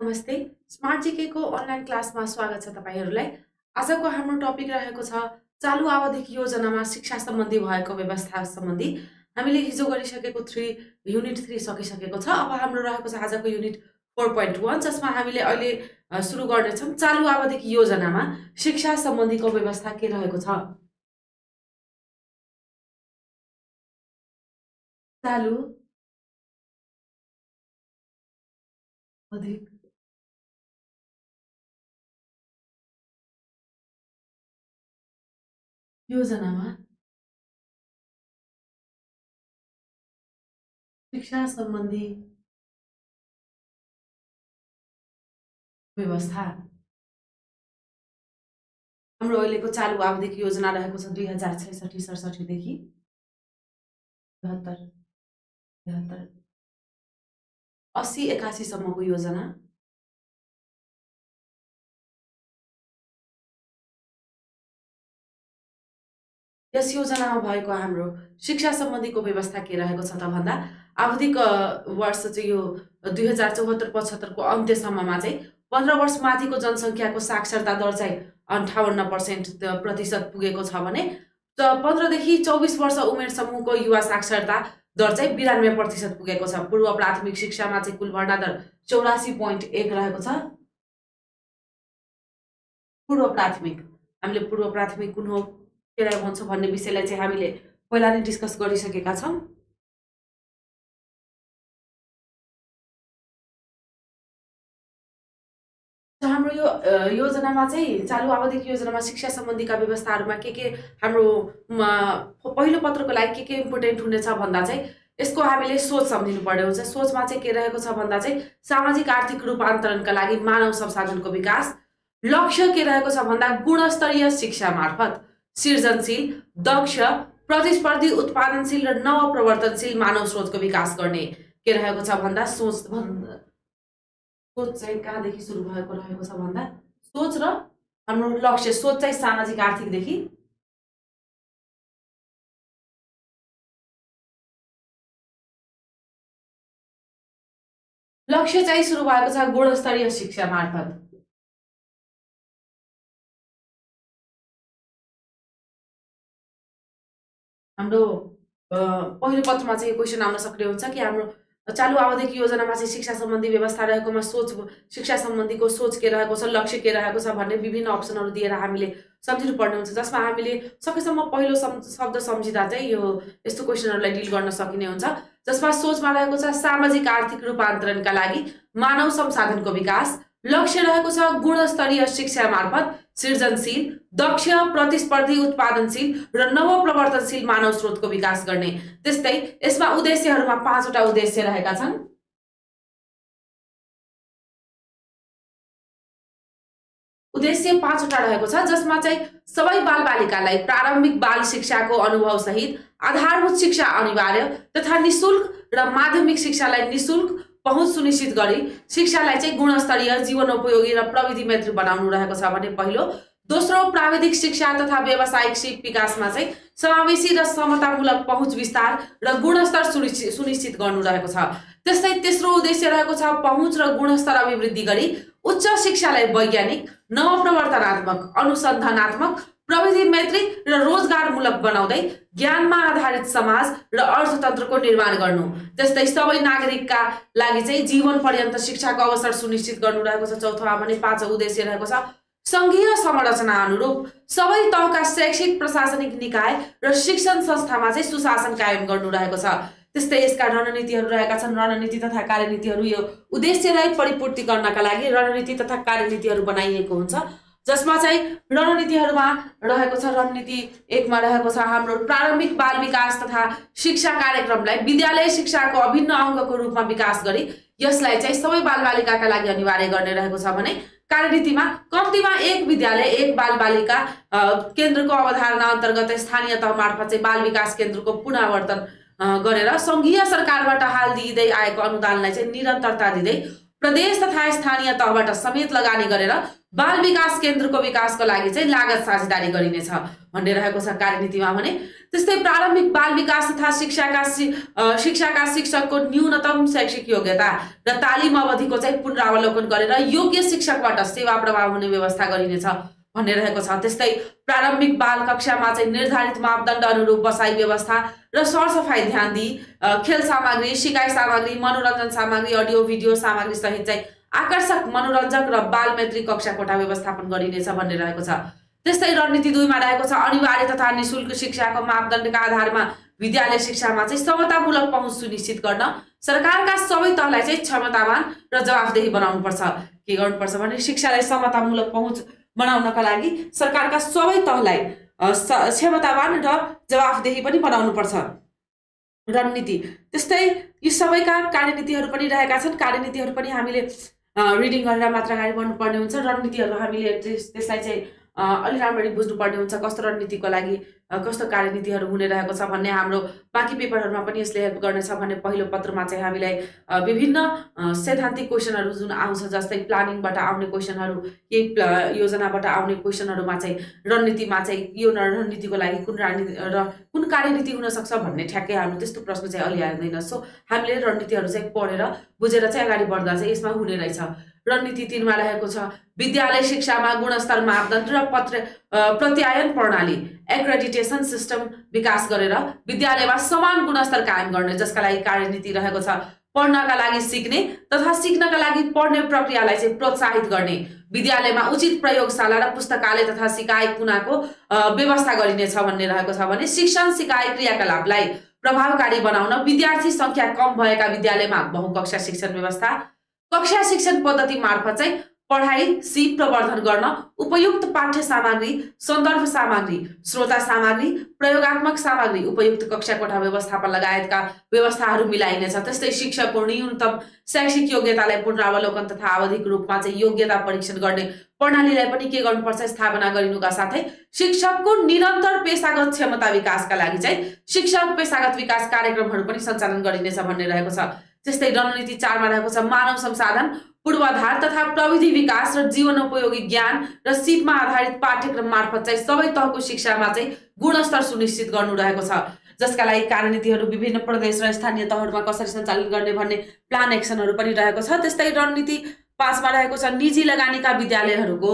नमस्ते। Smart GK को online क्लासमा स्वागत छ तपाईहरुलाई। आजको हाम्रो टपिक रहेको छ चालु आवधिक योजनामा शिक्षा सम्बन्धी भएको व्यवस्था सम्बन्धी। हामीले हिजो गरिसकेको युनिट 3 सकिसकेको छ। अब हाम्रो रहेको छ आजको युनिट 4.1 जसमा हामीले अहिले सुरु गर्ने छौं। चालु आवधिक योजनामा शिक्षा सम्बन्धीको व्यवस्था के रहेको छ? चालु आवधिक योजनामा शिक्षा सम्बन्धी व्यवस्था। हाम्रो अहिलेको चालु आवधिक योजना रहेको छ 2066-67 देखि 72 73 80-81 सम्मको योजना। यस योजनामा भएको हाम्रो शिक्षा सम्बन्धीको व्यवस्था के रहेको छ त भन्दा आवधिक वर्ष चाहिँ यो 2074-75 को अन्त्यसम्ममा चाहिँ 15 वर्ष माथिको जनसङ्ख्याको साक्षरता दर चाहिँ 58% पुगेको छ भने 15 देखि 24 वर्ष उमेर समूहको युवा साक्षरता दर चाहिँ 92% पुगेको छ। पूर्व प्राथमिक शिक्षामा चाहिँ कुल भर्ना दर 84.1 रहेको छ। पूर्व प्राथमिक हामीले पूर्व प्राथमिक कुन हो के भन्छ भन्ने विषयलाई चाहिँ हामीले पहिला नै डिस्कस गरिसकेका छौं। हाम्रो यो योजनामा चाहिँ चालु आवधिक योजनामा शिक्षा सम्बन्धीका व्यवस्थाहरुमा के हाम्रो पहिलो पत्रको लागि के इम्पोर्टेन्ट हुनेछ भन्दा चाहिँ यसको हामीले सोच सम्झिनु पर्ने हुन्छ। सोचमा चाहिँ के रहेको छ भन्दा चाहिँ सामाजिक आर्थिक रूपान्तरणका लागि मानव संसाधनको विकास। लक्ष्य के रहेको छ भन्दा गुणस्तरीय शिक्षा मार्फत सृजनशील, दक्ष, प्रतिस्पर्धी, उत्पादनशील र नवप्रवर्तनशील मानव स्रोतको विकास गर्ने के रहेको छ भन्दा सोच चाहिँ कहाँदेखि सुरु भएको रहेको छ भन्दा सोच र हाम्रो लक्ष्य। सोच चाहिँ सामाजिक आर्थिक देखि लक्ष्य चाहिँ सुरु भएको छ गुणस्तरीय शिक्षा मार्फत। हाम्रो पहिलो पत्रमा चाहिँ क्वेशन आउन सक्ने हुन्छ कि हाम्रो चालु आवधिक योजनामा चाहिँ शिक्षा सम्बन्धी व्यवस्था रहेकोमा सोच शिक्षा सम्बन्धीको सोच के रहेको छ, लक्ष्य के रहेको छ भन्ने विभिन्न अप्सनहरु दिएर हामीले सम्झिनु पर्ने हुन्छ। जसमा हामीले सकेसम्म पहिलो शब्द सम्झिदा चाहिँ यो यस्तो क्वेशनहरुलाई डिल गर्न सकिने हुन्छ। जसमा सोचमा रहेको छ सामाजिक आर्थिक रूपान्तरणका लागि मानव संसाधनको विकास। लक्ष्य रहेको छ गुणस्तरीय शिक्षा मार्फत सृजनशील, दक्ष, प्रतिस्पर्धी, उत्पादनशील र नवप्रवर्तनशील मानव स्रोतको विकास गर्ने। त्यस्तै यसमा उद्देश्यहरुमा 5 वटा उद्देश्य रहेका छन्। उद्देश्य 5 वटा रहेको छ जसमा चाहिँ सबै बालबालिकालाई प्रारम्भिक बाल शिक्षाको अनुभव सहित आधारभूत शिक्षा अनिवार्य तथा निशुल्क र माध्यमिक शिक्षालाई निशुल्क पहुँच सुनिश्चित गरी शिक्षालाई चाहिँ गुणस्तरीय, जीवनोपयोगी र प्रविधि मैत्री बनाउनु रहेको छ भने पहिलो। दोस्रो प्राविधिक शिक्षा तथा व्यावसायिक विकासमा चाहिँ समावेशी र समतामूलक पहुँच विस्तार र गुणस्तर सुनिश्चित गर्नु रहेको छ। त्यस्तै तेस्रो उद्देश्य रहेको छ पहुँच र गुणस्तर अभिवृद्धि गरी उच्च शिक्षालाई वैज्ञानिक, नवप्रवर्तनात्मक, अनुसन्धानात्मक, प्रविधि मैत्री र रोजगारमूलक बनाउँदै ज्ञानमा आधारित समाज र अर्थतन्त्रको निर्माण गर्नु। त्यस्तै सबै नागरिकका लागि चाहिँ जीवन पर्यन्त शिक्षाको अवसर सुनिश्चित गर्नु रहेको छ। चौथोमा भने 5औं उद्देश्य रहेको छ संघीय संरचना अनुरूप सबै तहका शैक्षिक प्रशासनिक निकाय र शिक्षण संस्थामा चाहिँ सुशासन कायम गर्नु रहेको छ। त्यस्तै यसका रणनीतिहरू रहेका छन्। रणनीति तथा कार्यनीतिहरू यो उद्देश्यलाई परिपूर्ति गर्नका लागि रणनीति तथा कार्यनीतिहरू बनाइएको हुन्छ। जसमा चाहिँ रणनीतिहरूमा रहेको छ रणनीति 1 मा रहेको छ हाम्रो प्रारम्भिक बाल विकास तथा शिक्षा कार्यक्रमलाई विद्यालय शिक्षाको अभिन्न अंगको रूपमा विकास गरी यसलाई चाहिँ सबै बालबालिकाका लागि अनिवार्य गर्ने रहेको छ भने कार्यनीतिमा कम्तीमा 1 विद्यालय 1 बालबालिका केन्द्रको अवधारणा अन्तर्गत स्थानीय तह मार्फत चाहिँ बाल विकास केन्द्रको पुनरावर्तन गरेर संघीय सरकारबाट हाल दिइदै आएको अनुदानलाई चाहिँ निरन्तरता दिँदै प्रदेश तथा स्थानीय तहबाट समेत लगानी गरेर बाल विकास केन्द्रको विकासको लागि चाहिँ लागत साझेदारी गरिनेछ भन्ने रहेको छ कार्यनीतिमा भने। त्यस्तै प्रारम्भिक बाल विकास तथा शिक्षाका शिक्षकको न्यूनतम शैक्षिक योग्यता र तालिम अवधिको चाहिँ पुनरावलोकन गरेर योग्य शिक्षकबाट सेवा प्रवाह हुने व्यवस्था गरिनेछ भन्ने रहेको छ। त्यस्तै प्रारम्भिक बाल कक्षामा चाहिँ निर्धारित मापदण्ड अनुरूप बसाई व्यवस्था र सरसफाई ध्यान दिई खेल सामग्री, सिकाइ सामग्री, मनोरञ्जन सामग्री, अडियो भिडियो सामग्री सहित चाहिँ आकर्षक मनोरञ्जक र बाल मैत्री कक्षा कोठा व्यवस्थापन गरिनेछ भन्ने रहेको छ। त्यस्तै रणनीति 2 मा रहेको छ अनिवार्य तथा निशुल्क शिक्षाको मापदण्डका आधारमा विद्यालय शिक्षामा चाहिँ समतामूलक पहुँच सुनिश्चित गर्न सरकारका सबै तहलाई चाहिँ क्षमतावान र जवाफदेही बनाउनुपर्छ। के गर्नुपर्छ भने शिक्षालाई समतामूलक पहुँच बनाउनका लागि सरकारका सबै तहलाई क्षमतावान र जवाफदेही पनि बनाउनुपर्छ रणनीति। त्यस्तै यी सबैका कार्यनीतिहरू पनि रहेका छन्। कार्यनीतिहरू पनि हामीले रिडिङ गरेर मात्र अगाडि बढ्नुपर्ने हुन्छ। रणनीतिहरू हामीले त्यसलाई चाहिँ अलि राम्ररी बुझ्नुपर्ने हुन्छ, कस्तो रणनीतिको लागि कस्तो कार्यनीतिहरू हुने रहेको छ भन्ने। हाम्रो बाँकी पेपरहरूमा पनि यसले हेल्प गर्नेछ भने पहिलो पत्रमा चाहिँ हामीलाई विभिन्न सैद्धान्तिक क्वेसनहरू जुन आउँछ, जस्तै प्लानिङबाट आउने क्वेसनहरू, केही योजनाबाट आउने क्वेसनहरूमा चाहिँ रणनीतिमा चाहिँ यो रणनीतिको लागि कुन रणनीति र कुन कार्यनीति हुनसक्छ भन्ने ठ्याक्कै हाम्रो त्यस्तो प्रश्न चाहिँ अलि आउँदैन। सो हामीले रणनीतिहरू चाहिँ पढेर बुझेर चाहिँ अगाडि बढ्दा चाहिँ यसमा हुने रहेछ। रणनीति 3 मा रहेको छ विद्यालय शिक्षामा गुणस्तर मापदण्ड र प्रत्यायन प्रणाली एक्रेडिटेसन सिस्टम विकास गरेर विद्यालयमा समान गुणस्तर कायम गर्ने, जसका लागि कार्यनीति रहेको छ पढ्नका लागि सिक्ने तथा सिक्नका लागि पढ्ने प्रक्रियालाई चाहिँ प्रोत्साहित गर्ने, विद्यालयमा उचित प्रयोगशाला र पुस्तकालय तथा सिकाइ कुनाको व्यवस्था गरिनेछ भन्ने रहेको छ भने शिक्षण सिकाइ क्रियाकलापलाई प्रभावकारी बनाउन विद्यार्थी संख्या कम भएका विद्यालयमा बहुकक्षा शिक्षण व्यवस्था, कक्षा शिक्षण पद्धति मार्फत चाहिँ पढाइ सिप प्रवर्धन गर्न उपयुक्त पाठ्य सामग्री, सन्दर्भ सामग्री, श्रोता सामग्री, प्रयोगात्मक सामग्री, उपयुक्त कक्षा कोठा व्यवस्थापन लगायतका व्यवस्थाहरू मिलाइनेछ। त्यस्तै शिक्षकको न्यूनतम शैक्षिक योग्यतालाई पुनरावलोकन तथा आवधिक रूपमा चाहिँ योग्यता परीक्षण गर्ने प्रणालीलाई पनि के गर्नुपर्छ स्थापना गरिनुका साथै शिक्षकको निरन्तर पेशागत क्षमता विकासका लागि चाहिँ शिक्षक पेशागत विकास कार्यक्रमहरू पनि सञ्चालन गरिनेछ भन्ने रहेको छ। त्यस्तै रणनीति 4 मा रहेको छ मानव संसाधन पूर्वाधार तथा प्रविधि विकास र जीवनोपयोगी ज्ञान र सिपमा आधारित पाठ्यक्रम मार्फत चाहिँ सबै तहको शिक्षामा चाहिँ गुणस्तर सुनिश्चित गर्नु रहेको छ, जसका लागि कार्यनीतिहरू विभिन्न प्रदेश र स्थानीय तहहरूमा कसरी सञ्चालन गर्ने भन्ने प्लान एक्सनहरू पनि रहेको छ। त्यस्तै रणनीति 5 मा रहेको छ निजी लगानीका विद्यालयहरूको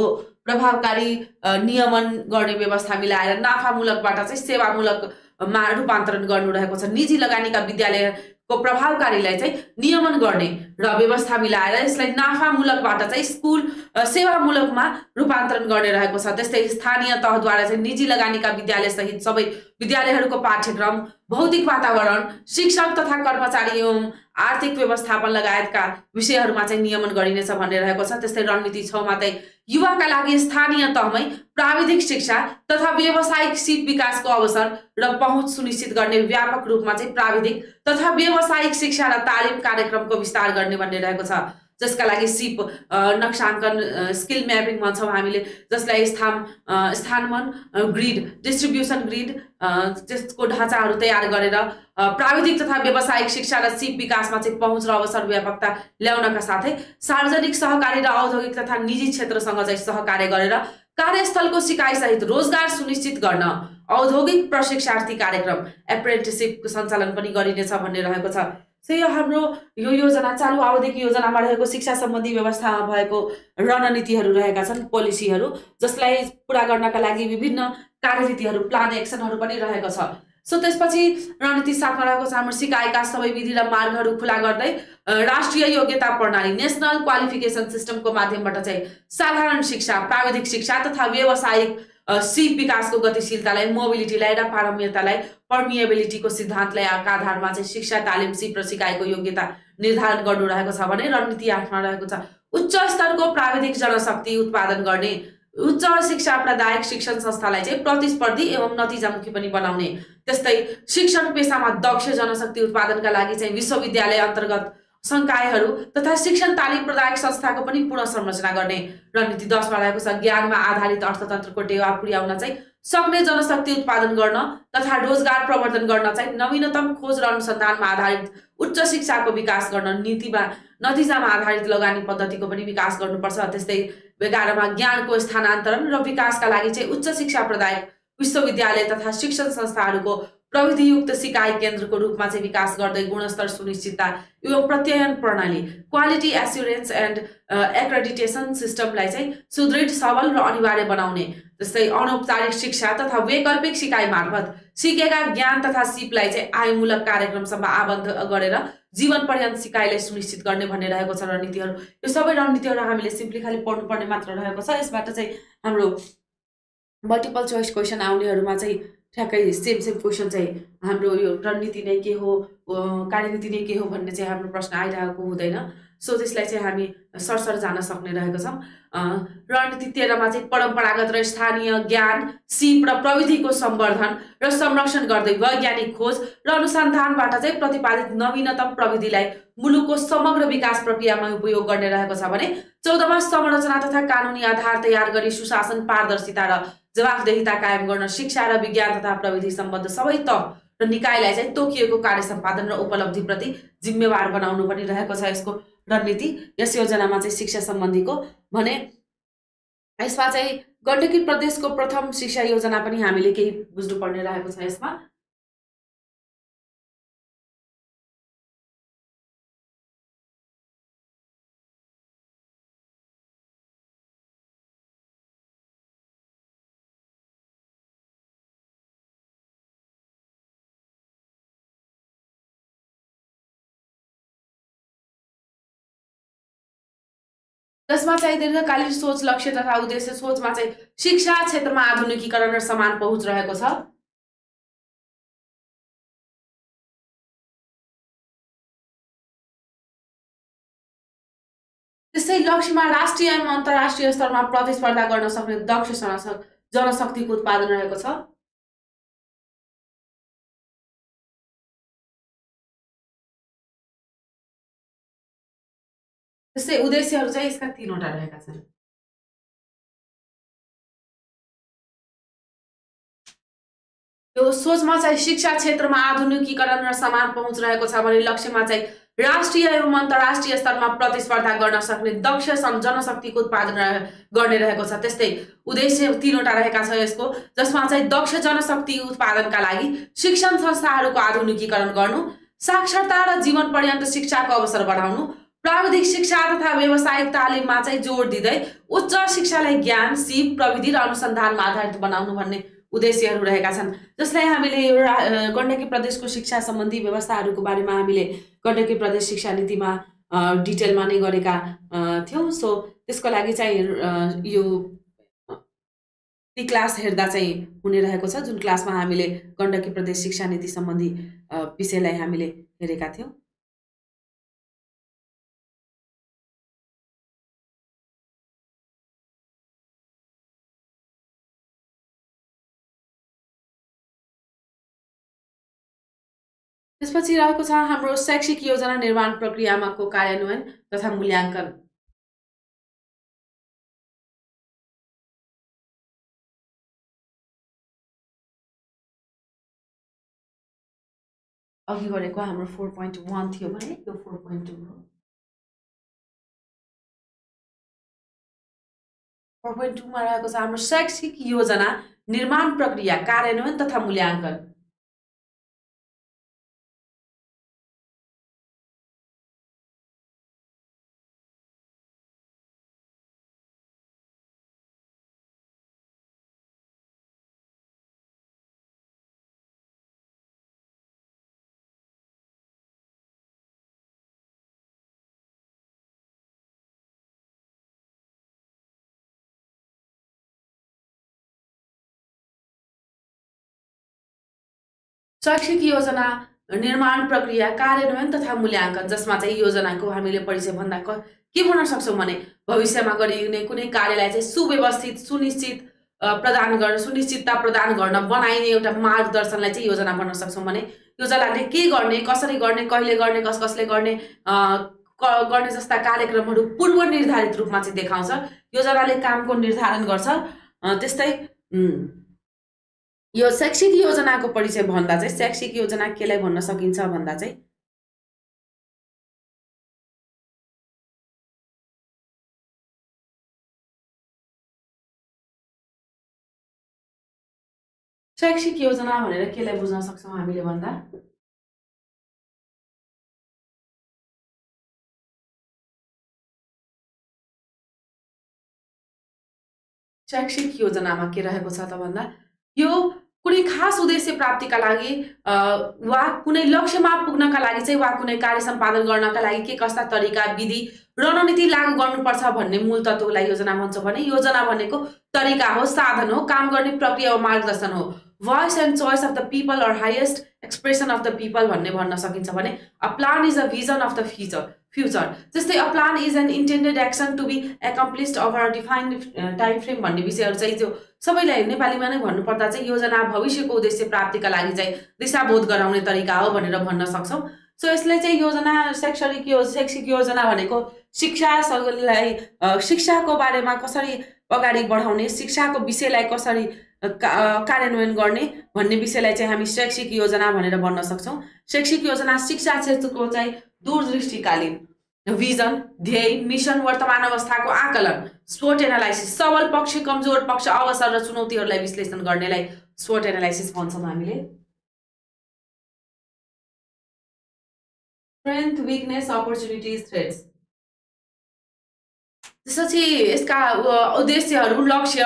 प्रभावकारी नियमन गर्ने व्यवस्था मिलाएर नाफामूलकबाट चाहिँ सेवामूलकमा रूपान्तरण गर्नु रहेको छ। निजी लगानीका विद्यालयको प्रभावकारीलाई चाहिँ नियमन गर्ने र व्यवस्था मिलाएर यसलाई नाफामूलकबाट चाहिँ स्कुल सेवामूलकमा रूपान्तरण गर्ने रहेको छ। त्यस्तै स्थानीय तहद्वारा चाहिँ निजी लगानीका विद्यालय सहित सबै विद्यालयहरूको पाठ्यक्रम, भौतिक वातावरण, शिक्षक तथा कर्मचारी एवं आर्थिक व्यवस्थापन लगायतका विषयहरूमा चाहिँ नियमन गरिनेछ भन्ने रहेको छ। त्यस्तै रणनीति 6 मा चाहिँ युवाका लागि स्थानीय तहमै प्राविधिक शिक्षा तथा व्यावसायिक सिप विकासको अवसर र पहुँच सुनिश्चित गर्ने व्यापक रूपमा चाहिँ प्राविधिक तथा व्यावसायिक शिक्षा र तालिम कार्यक्रमको विस्तार गर्ने भन्ने रहेको छ, जसका लागि सिप नक्साङ्कन स्किल म्यापिङ भन्छौँ हामीले, जसलाई स्थानमान ग्रिड, डिस्ट्रिब्युसन ग्रिड त्यसको ढाँचाहरू तयार गरेर प्राविधिक तथा व्यावसायिक शिक्षा र सिप विकासमा चाहिँ पहुँच र अवसर व्यापकता ल्याउनका साथै सार्वजनिक सहकारी र औद्योगिक तथा निजी क्षेत्रसँग चाहिँ सहकार्य गरेर कार्यस्थलको सिकाइ सहित रोजगार सुनिश्चित गर्न औद्योगिक प्रशिक्षार्थी कार्यक्रम एप्रेन्टिसशिपको सञ्चालन पनि गरिनेछ भन्ने रहेको छ। यो हाम्रो यो योजना चालु अवधिक योजनामा रहेको शिक्षा सम्बन्धी व्यवस्थामा भएको रणनीतिहरू रहेका छन्, पोलिसीहरू, जसलाई पूरा गर्नका लागि विभिन्न कार्यनीतिहरू, प्लान एक्सनहरू पनि रहेको छ। सो त्यसपछि रणनीति 7 मा रहेको छ हाम्रो सिकाइका सबै विधि र मार्गहरू खुला गर्दै राष्ट्रिय योग्यता प्रणाली नेशनल क्वालिफिकेसन सिस्टमको माध्यमबाट चाहिँ साधारण शिक्षा, प्राविधिक शिक्षा तथा व्यावसायिक सिप विकासको गतिशीलतालाई, मोबिलिटीलाई र पारम्यतालाई, पर्मिएबिलिटीको सिद्धान्तलाई आधारमा चाहिँ शिक्षा, तालिम, सिप र सिकाइको योग्यता निर्धारण गर्नु रहेको छ भने रणनीति 8 मा रहेको छ उच्च स्तरको प्राविधिक जनशक्ति उत्पादन गर्ने उच्च शिक्षा प्रदायक शिक्षण संस्थालाई चाहिँ प्रतिस्पर्धी एवं नतिजामुखी पनि बनाउने। त्यस्तै शिक्षण पेशामा दक्ष जनशक्ति उत्पादनका लागि चाहिँ विश्वविद्यालय अन्तर्गत संकायहरू तथा शिक्षण तालिम प्रदायक संस्थाको पनि पुनर्संरचना गर्ने। रणनीति 10 मा रहेको छ ज्ञानमा आधारित अर्थतन्त्रको टेवा पुर्याउन चाहिँ सक्ने जनशक्ति उत्पादन गर्न तथा रोजगार प्रवर्धन गर्न चाहिँ नवीनतम खोज र अनुसन्धानमा आधारित उच्च शिक्षाको विकास गर्न, नतिजामा आधारित लगानी पद्धतिको पनि विकास गर्नुपर्छ। त्यस्तै 11 मा ज्ञानको स्थानान्तरण र विकासका लागि चाहिँ उच्च शिक्षा प्रदायक विश्वविद्यालय तथा शिक्षण संस्थाहरूको प्रविधियुक्त सिकाइ केन्द्रको रूपमा चाहिँ विकास गर्दै गुणस्तर सुनिश्चितता एवं प्रत्ययन प्रणाली क्वालिटी एस्युरेन्स एन्ड एक्रेडिटेसन सिस्टमलाई चाहिँ सुदृढ सबल र अनिवार्य बनाउने, जस्तै अनौपचारिक शिक्षा तथा वैकल्पिक सिकाइ मार्फत सिकेका ज्ञान तथा सिपलाई चाहिँ आयमूलक कार्यक्रमसम्म आबद्ध गरेर जीवन पर्यन्त सिकाइलाई सुनिश्चित गर्ने भन्ने रहेको छ रणनीतिहरू। यो सबै रणनीतिहरू हामीले सिम्पली खाली पढ्नुपर्ने मात्र रहेको छ। यसबाट चाहिँ हाम्रो मल्टिपल चोइस क्वेसन आउनेहरूमा चाहिँ ठ्याक्कै सेम क्वेसन चाहिँ हाम्रो यो रणनीति नै के हो, कार्यनीति नै के हो भन्ने चाहिँ हाम्रो प्रश्न आइरहेको हुँदैन। सो त्यसलाई चाहिँ हामी सरसर जान सक्ने रहेको छौँ। रणनीति 13 मा चाहिँ परम्परागत र स्थानीय ज्ञान सिप र प्रविधिको सम्वर्धन र संरक्षण गर्दै वैज्ञानिक खोज र अनुसन्धानबाट चाहिँ प्रतिपादित नवीनतम प्रविधिलाई मुलुकको समग्र विकास प्रक्रियामा उपयोग गर्ने रहेको छ भने 14 मा संरचना तथा कानुनी आधार तयार गरी सुशासन, पारदर्शिता र जवाफदेहिता कायम गर्न शिक्षा र विज्ञान तथा प्रविधि सम्बद्ध सबै तह र निकायलाई चाहिँ तोकिएको कार्य सम्पादन र उपलब्धिप्रति जिम्मेवार बनाउनु पनि रहेको छ यसको रणनीति। यस योजनामा चाहिँ शिक्षा सम्बन्धीको भने यसमा चाहिँ गण्डकी प्रदेशको प्रथम शिक्षा योजना पनि हामीले केही बुझ्नुपर्ने रहेको छ। यसमा जसमा चाहिँ दीर्घकालीन सोच, लक्ष्य तथा उद्देश्य सोचमा चाहिँ शिक्षा क्षेत्रमा आधुनिकीकरण र समान पहुँच रहेको छ। त्यसै लक्ष्यमा राष्ट्रिय एवं अन्तर्राष्ट्रिय स्तरमा प्रतिस्पर्धा गर्न सक्ने दक्ष जनशक्तिको उत्पादन रहेको छ। त्यसै उद्देश्यहरू चाहिँ यसका 3 वटा रहेका छन्। यो सोचमा चाहिँ शिक्षा क्षेत्रमा आधुनिकीकरण र समान पहुँच रहेको छ भने लक्ष्यमा चाहिँ राष्ट्रिय एवं अन्तर्राष्ट्रिय स्तरमा प्रतिस्पर्धा गर्न सक्ने दक्ष जनशक्तिको उत्पादन गर्ने रहेको छ। त्यस्तै उद्देश्य 3 वटा रहेका छ यसको, जसमा चाहिँ दक्ष जनशक्ति उत्पादनका लागि शिक्षण संस्थाहरूको आधुनिकीकरण गर्नु, साक्षरता र जीवन पर्यन्त शिक्षाको अवसर बढाउनु, प्राविधिक शिक्षा तथा व्यावसायिक तालिममा चाहिँ जोड दिँदै उच्च शिक्षालाई ज्ञान, सिप, प्रविधि र अनुसन्धानमा आधारित बनाउनु भन्ने उद्देश्यहरू रहेका छन्। जसलाई हामीले गण्डकी प्रदेशको शिक्षा सम्बन्धी व्यवस्थाहरूको बारेमा हामीले गण्डकी प्रदेश शिक्षा नीतिमा डिटेलमा नै गरेका थियौँ। सो त्यसको लागि चाहिँ यो क्लास हेर्दा चाहिँ हुने रहेको छ, जुन क्लासमा हामीले गण्डकी प्रदेश शिक्षा नीति सम्बन्धी विषयलाई हामीले हेरेका थियौँ। त्यसपछि रहेको छ हाम्रो शैक्षिक योजना निर्माण प्रक्रियामाको कार्यान्वयन तथा मूल्याङ्कन। अघि गरेको हाम्रो 4.1 थियो भने यो 4.2 हो। 4.2 मा रहेको छ हाम्रो शैक्षिक योजना निर्माण प्रक्रिया कार्यान्वयन तथा मूल्याङ्कन। शैक्षिक योजना निर्माण प्रक्रिया कार्यान्वयन तथा मूल्याङ्कन, जसमा चाहिँ योजनाको हामीले परिचय भन्दा के भन्न सक्छौँ भने भविष्यमा गरिने कुनै कार्यलाई चाहिँ सुव्यवस्थित सुनिश्चितता प्रदान गर्न बनाइने एउटा मार्गदर्शनलाई चाहिँ योजना भन्न सक्छौँ। भने योजनाले के गर्ने, कसरी गर्ने, कहिले गर्ने, कसले गर्ने जस्ता कार्यक्रमहरू पूर्व निर्धारित रूपमा चाहिँ देखाउँछ। योजनाले कामको निर्धारण गर्छ। त्यस्तै यो शैक्षिक योजनाको परिचय भन्दा चाहिँ शैक्षिक योजना केलाई भन्न सकिन्छ भन्दा चाहिँ शैक्षिक योजना भनेर केलाई बुझ्न सक्छौँ हामीले भन्दा शैक्षिक योजनामा के रहेको छ त भन्दा यो कुनै खास उद्देश्य प्राप्तिका लागि वा कुनै लक्ष्यमा पुग्नका लागि चाहिँ वा कुनै कार्य सम्पादन गर्नका लागि के कस्ता तरिका विधि रणनीति लागू गर्नुपर्छ भन्ने मूल तत्त्वलाई योजना भन्छौँ भने योजना भनेको तरिका हो साधन हो काम गर्ने प्रक्रिया वा मार्गदर्शन हो voice and choice of the people or highest expression of the people भन्ने भन्न सकिन्छ भने a plan is a vision of the future जस्तै a plan is an intended action to be accomplished over a defined time frame भन्ने विषयहरू चाहिँ जो सबैलाई नेपालीमा नै भन्नुपर्दा चाहिँ योजना भविष्यको उद्देश्य प्राप्तिका लागि चाहिँ दिशाबोध गराउने तरिका हो भनेर भन्न सक्छौँ सो यसलाई चाहिँ योजना शैक्षिक योजना भनेको शिक्षाको बारेमा कसरी अगाडि बढाउने शिक्षाको विषयलाई कसरी कार्यान्वयन गर्ने भन्ने विषयलाई चाहिँ हामी शैक्षिक योजना भनेर भन्न सक्छौँ शैक्षिक योजना शिक्षा क्षेत्रको चाहिँ दूरदृष्टिकालीन भिजन ध्येय मिशन वर्तमान अवस्थाको आकलन SWOT एनालाइसिस सबल पक्ष कमजोर पक्ष अवसर र चुनौतीहरूलाई विश्लेषण गर्नेलाई SWOT एनालाइसिस भन्छौँ हामीले स्ट्रेन्थ विकनेस अपर्च्युनिटिज थ्रेट्स त्यसपछि यसका उद्देश्यहरू लक्ष्य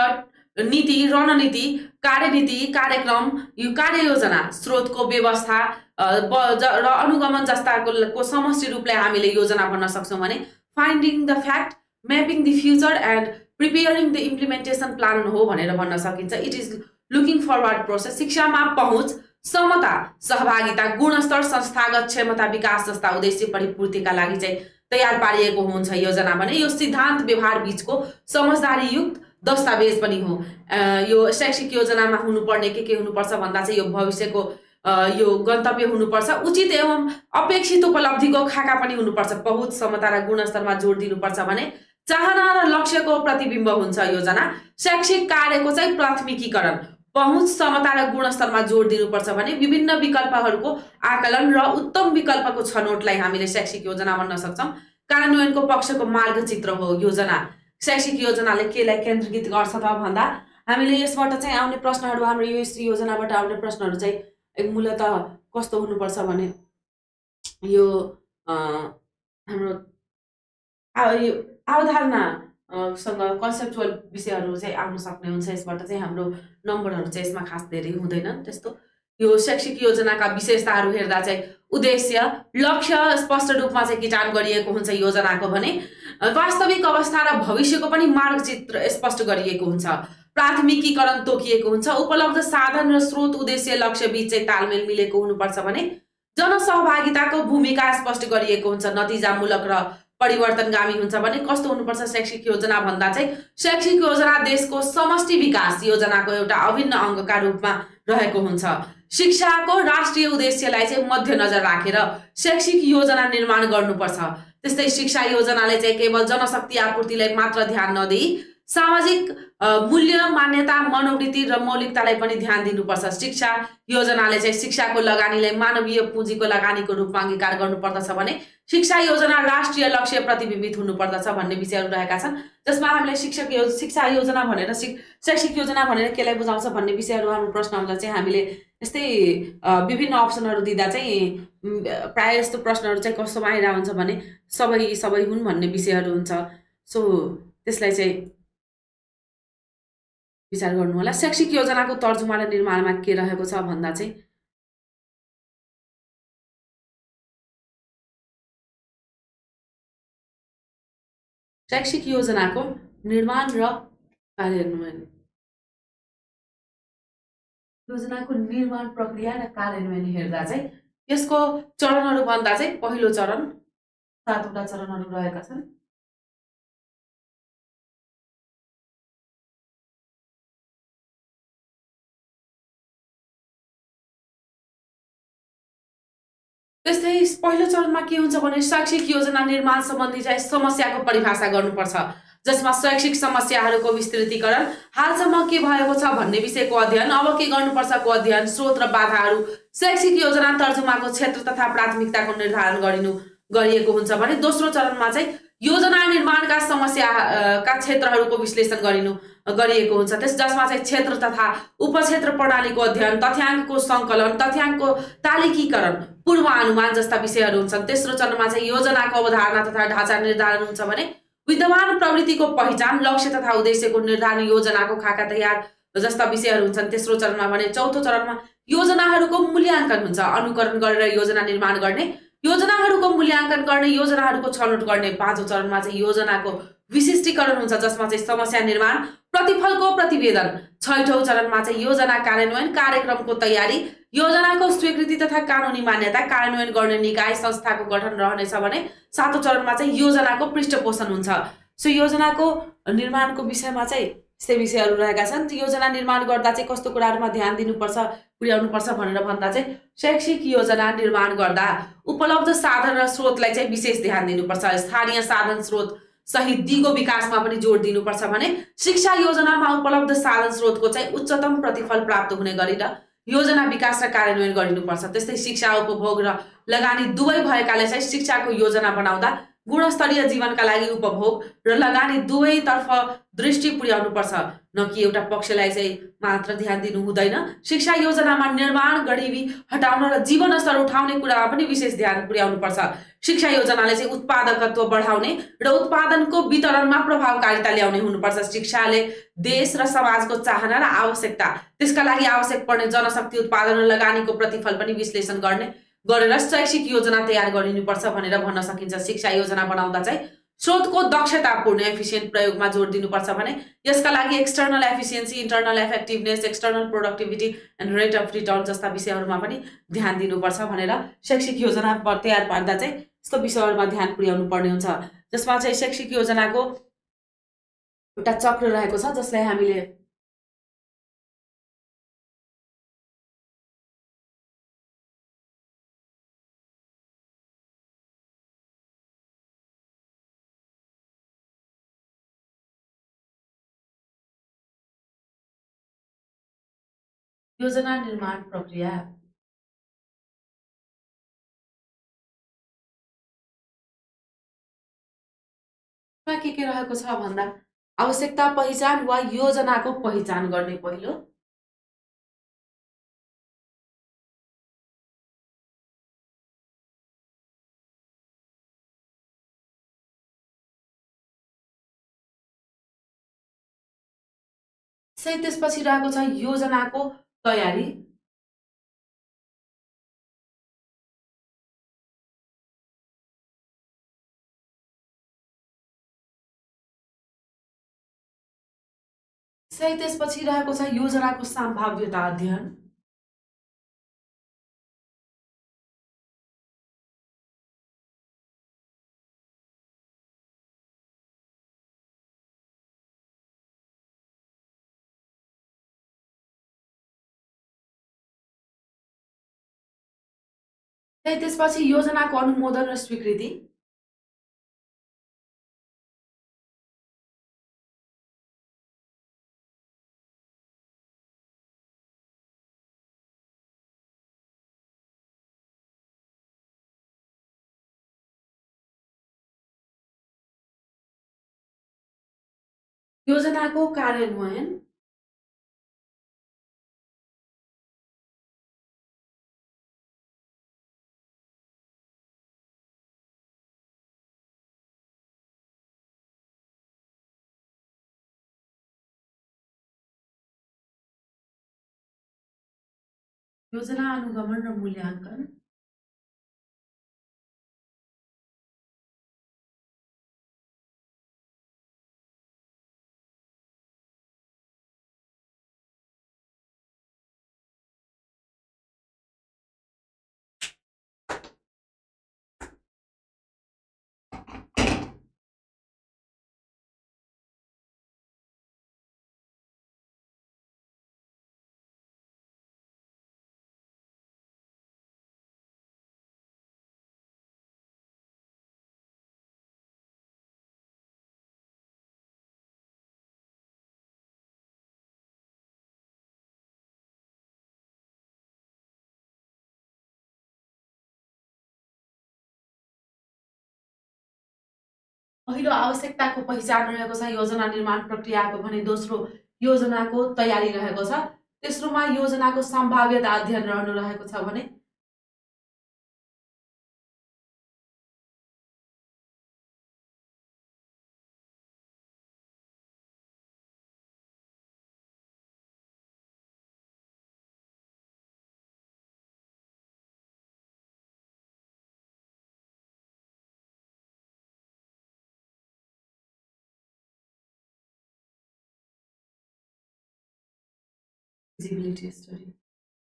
नीति रणनीति कार्यनीति कार्यक्रम यो कार्ययोजना स्रोतको व्यवस्था र अनुगमन जस्ताको समष्टि रूपलाई हामीले योजना भन्न सक्छौँ भने finding the fact mapping the future and preparing the implementation plan हो भनेर भन्न सकिन्छ it is looking forward process शिक्षामा पहुँच समता सहभागिता गुणस्तर संस्थागत क्षमता विकास जस्ता उद्देश्य परिपूर्तिका लागि चाहिँ तयार पारिएको हुन्छ योजना भने यो सिद्धान्त व्यवहार बीचको समझदारीयुक्त दस्तावेज पनि हो यो शैक्षिक योजनामा हुनुपर्ने के हुनुपर्छ भन्दा चाहिँ यो भविष्यको यो गन्तव्य हुनुपर्छ उचित एवं अपेक्षित उपलब्धिको खाका पनि हुनुपर्छ पहुँच समता र गुणस्तरमा जोड दिनुपर्छ भने चाहना र लक्ष्यको प्रतिबिम्ब हुन्छ योजना शैक्षिक कार्यको चाहिँ प्राथमिकीकरण पहुँच समता र गुणस्तरमा जोड दिनुपर्छ भने विभिन्न विकल्पहरूको आकलन र उत्तम विकल्पको छनौटलाई हामीले शैक्षिक योजना भन्न सक्छौँ कार्यान्वयनको पक्षको मार्गचित्र हो योजना शैक्षिक योजनाले केलाई केन्द्रीकृत गर्छ त भन्दा हामीले यसबाट चाहिँ आउने प्रश्नहरू हाम्रो यो योजनाबाट आउने प्रश्नहरू चाहिँ मूलतः कस्तो हुनुपर्छ भने यो हाम्रो अवधारणा सँग कन्सेप्चुअल विषयहरू चाहिँ आउन सक्ने हुन्छ यसबाट चाहिँ हाम्रो नम्बरहरू चाहिँ यसमा खास धेरै हुँदैनन् त्यस्तो यो शैक्षिक योजनाका विशेषताहरू हेर्दा चाहिँ उद्देश्य लक्ष्य स्पष्ट रूपमा चाहिँ किटान गरिएको हुन्छ योजनाको भने वास्तविक अवस्था र भविष्यको पनि मार्गचित्र स्पष्ट गरिएको हुन्छ प्राथमिकीकरण तोकिएको हुन्छ उपलब्ध साधन र स्रोत उद्देश्य लक्ष्य बीच चाहिँ तालमेल मिलेको हुनुपर्छ भने जनसहभागिताको भूमिका स्पष्ट गरिएको हुन्छ नतिजामूलक र परिवर्तनगामी हुन्छ भने कस्तो हुनुपर्छ शैक्षिक योजना भन्दा चाहिँ शैक्षिक योजना देशको समष्टि विकास योजनाको एउटा अभिन्न अङ्गका रूपमा रहेको हुन्छ शिक्षाको राष्ट्रिय उद्देश्यलाई चाहिँ मध्यनजर राखेर शैक्षिक योजना निर्माण गर्नुपर्छ त्यस्तै शिक्षा योजनाले चाहिँ केवल जनशक्ति आपूर्तिलाई मात्र ध्यान नदिई सामाजिक मूल्य मान्यता मनोवृत्ति र मौलिकतालाई पनि ध्यान दिनुपर्छ शिक्षा योजनाले चाहिँ शिक्षाको लगानीलाई मानवीय पुँजीको लगानीको रूपमा अंगीकार गर्नुपर्दछ भने शिक्षा योजना राष्ट्रिय लक्ष्य प्रतिबिम्बित हुनुपर्दछ भन्ने विषयहरू रहेका छन् जसमा हामीले शिक्षा योजना भनेर शैक्षिक योजना भनेर केलाई बुझाउँछ भन्ने विषयहरू हाम्रो प्रश्न आउँदा चाहिँ हामीले यस्तै विभिन्न अप्सनहरू दिँदा चाहिँ प्राय यस्तो प्रश्नहरू चाहिँ कस्तोमा आइरहेको हुन्छ भने सबै हुन् भन्ने विषयहरू हुन्छ सो त्यसलाई चाहिँ विचार गर्नु होला शैक्षिक योजनाको तर्जुमा र निर्माणमा के रहेको छ भन्दा चाहिँ शैक्षिक योजनाको निर्माण र कार्यान्वयन योजनाको निर्माण प्रक्रिया र कार्यान्वयन हेर्दा चाहिँ यसको चरणहरू भन्दा चाहिँ पहिलो चरण 7वटा चरणहरू रहेका छन् त्यस्तै पहिलो चरणमा के हुन्छ भने शैक्षिक योजना निर्माण सम्बन्धी चाहिँ समस्याको परिभाषा गर्नुपर्छ जसमा शैक्षिक समस्याहरूको विस्तृतीकरण हालसम्म के भएको छ भन्ने विषयको अध्ययन अब के गर्नुपर्छको अध्ययन स्रोत र बाधाहरू शैक्षिक योजना तर्जुमाको क्षेत्र तथा प्राथमिकताको निर्धारण गरिएको हुन्छ भने दोस्रो चरणमा चाहिँ योजना निर्माणका का क्षेत्रहरूको विश्लेषण गरिएको हुन्छ जसमा चाहिँ क्षेत्र तथा उपक्षेत्र प्रणालीको अध्ययन, तथ्याङ्कको सङ्कलन, तथ्याङ्कको तालिकीकरण, पूर्वानुमान जस्ता विषयहरू हुन्छन्। तेस्रो चरणमा चाहिँ योजनाको अवधारणा तथा ढाँचा निर्धारण हुन्छ भने विद्यमान प्रवृत्तिको पहिचान, लक्ष्य तथा उद्देश्यको निर्धारण, योजनाको खाका तयार जस्ता विषयहरू हुन्छन् तेस्रो चरणमा भने। चौथो चरणमा योजनाहरूको मूल्याङ्कन हुन्छ, अनुकरण गरेर योजना निर्माण गर्ने, योजनाहरूको मूल्याङ्कन गर्ने, योजनाहरूको छनौट गर्ने। पाँचौं चरणमा चाहिँ योजनाको विशिष्टीकरण हुन्छ जसमा चाहिँ समस्या निर्माण, प्रतिफलको प्रतिवेदन। छैठौं चरणमा चाहिँ योजना कार्यान्वयन, कार्यक्रमको तयारी, योजनाको स्वीकृति तथा कानुनी मान्यता, कार्यान्वयन गर्ने निकाय संस्थाको गठन रहनेछ भने सातौं चरणमा चाहिँ योजनाको पृष्ठपोषण हुन्छ। सो योजनाको निर्माणको विषयमा चाहिँ यस्तै विषयहरू रहेका छन्। योजना निर्माण गर्दा चाहिँ कस्तो कुराहरूमा ध्यान दिनुपर्छ, पुर्याउनुपर्छ भनेर भन्दा चाहिँ शैक्षिक योजना निर्माण गर्दा उपलब्ध साधन र स्रोतलाई चाहिँ विशेष ध्यान दिनुपर्छ। स्थानीय साधन स्रोत सहित दिगो विकासमा पनि जोड दिनुपर्छ भने शिक्षा योजनामा उपलब्ध साधन स्रोतको चाहिँ उच्चतम प्रतिफल प्राप्त हुने गरी र योजना विकास र कार्यान्वयन गरिनुपर्छ। त्यस्तै शिक्षा उपभोग र लगानी दुवै भएकाले चाहिँ शिक्षाको योजना बनाउँदा गुणस्तरीय जीवनका लागि उपभोग र लगानी दुवैतर्फ दृष्टि पुर्याउनुपर्छ, न कि एउटा पक्षलाई चाहिँ मात्र ध्यान दिनु हुँदैन। शिक्षा योजनामा निर्माण, गरिबी हटाउन र जीवन स्तर उठाउने कुरामा पनि विशेष ध्यान पुर्याउनुपर्छ। शिक्षा योजनाले चाहिँ उत्पादकत्व बढाउने र उत्पादनको वितरणमा प्रभावकारिता ल्याउने हुनुपर्छ। शिक्षाले देश र समाजको चाहना र आवश्यकता, त्यसका लागि आवश्यक पर्ने जनशक्ति, उत्पादन र लगानीको प्रतिफल पनि विश्लेषण गरेर शैक्षिक योजना तयार गरिनुपर्छ भनेर भन्न सकिन्छ। शिक्षा योजना बनाउँदा चाहिँ स्रोतको दक्षतापूर्ण एफिसिएन्ट प्रयोगमा जोड दिनुपर्छ भने यसका लागि external efficiency, internal effectiveness, external productivity and rate of return जस्ता विषयहरूमा पनि ध्यान दिनुपर्छ भनेर शैक्षिक योजना तयार पार्दा चाहिँ यस्तो विषयहरूमा ध्यान पुर्याउनु पर्ने हुन्छ। जसमा चाहिँ शैक्षिक योजनाको एउटा चक्र रहेको छ जसलाई हामीले योजना निर्माण प्रक्रिया के रहेको छ भन्दा आवश्यकता पहिचान वा योजनाको पहिचान गर्ने पहिलो, त्यसपछि रहेको छ योजनाको तयारी, त्यसपछि रहेको छ योजनाको सम्भाव्यता अध्ययन, त्यसपछि योजनाको अनुमोदन र स्वीकृति, योजनाको कार्यान्वयन, योजना अनुगमन र मूल्याङ्कन, पहिलो आवश्यकताको पहिचान रहेको छ योजना निर्माण प्रक्रियाको भने दोस्रो योजनाको तयारी रहेको छ तेस्रोमा योजनाको सम्भाव्यता अध्ययन रहनु रहेको छ भने फिजिबिलिटी स्टडी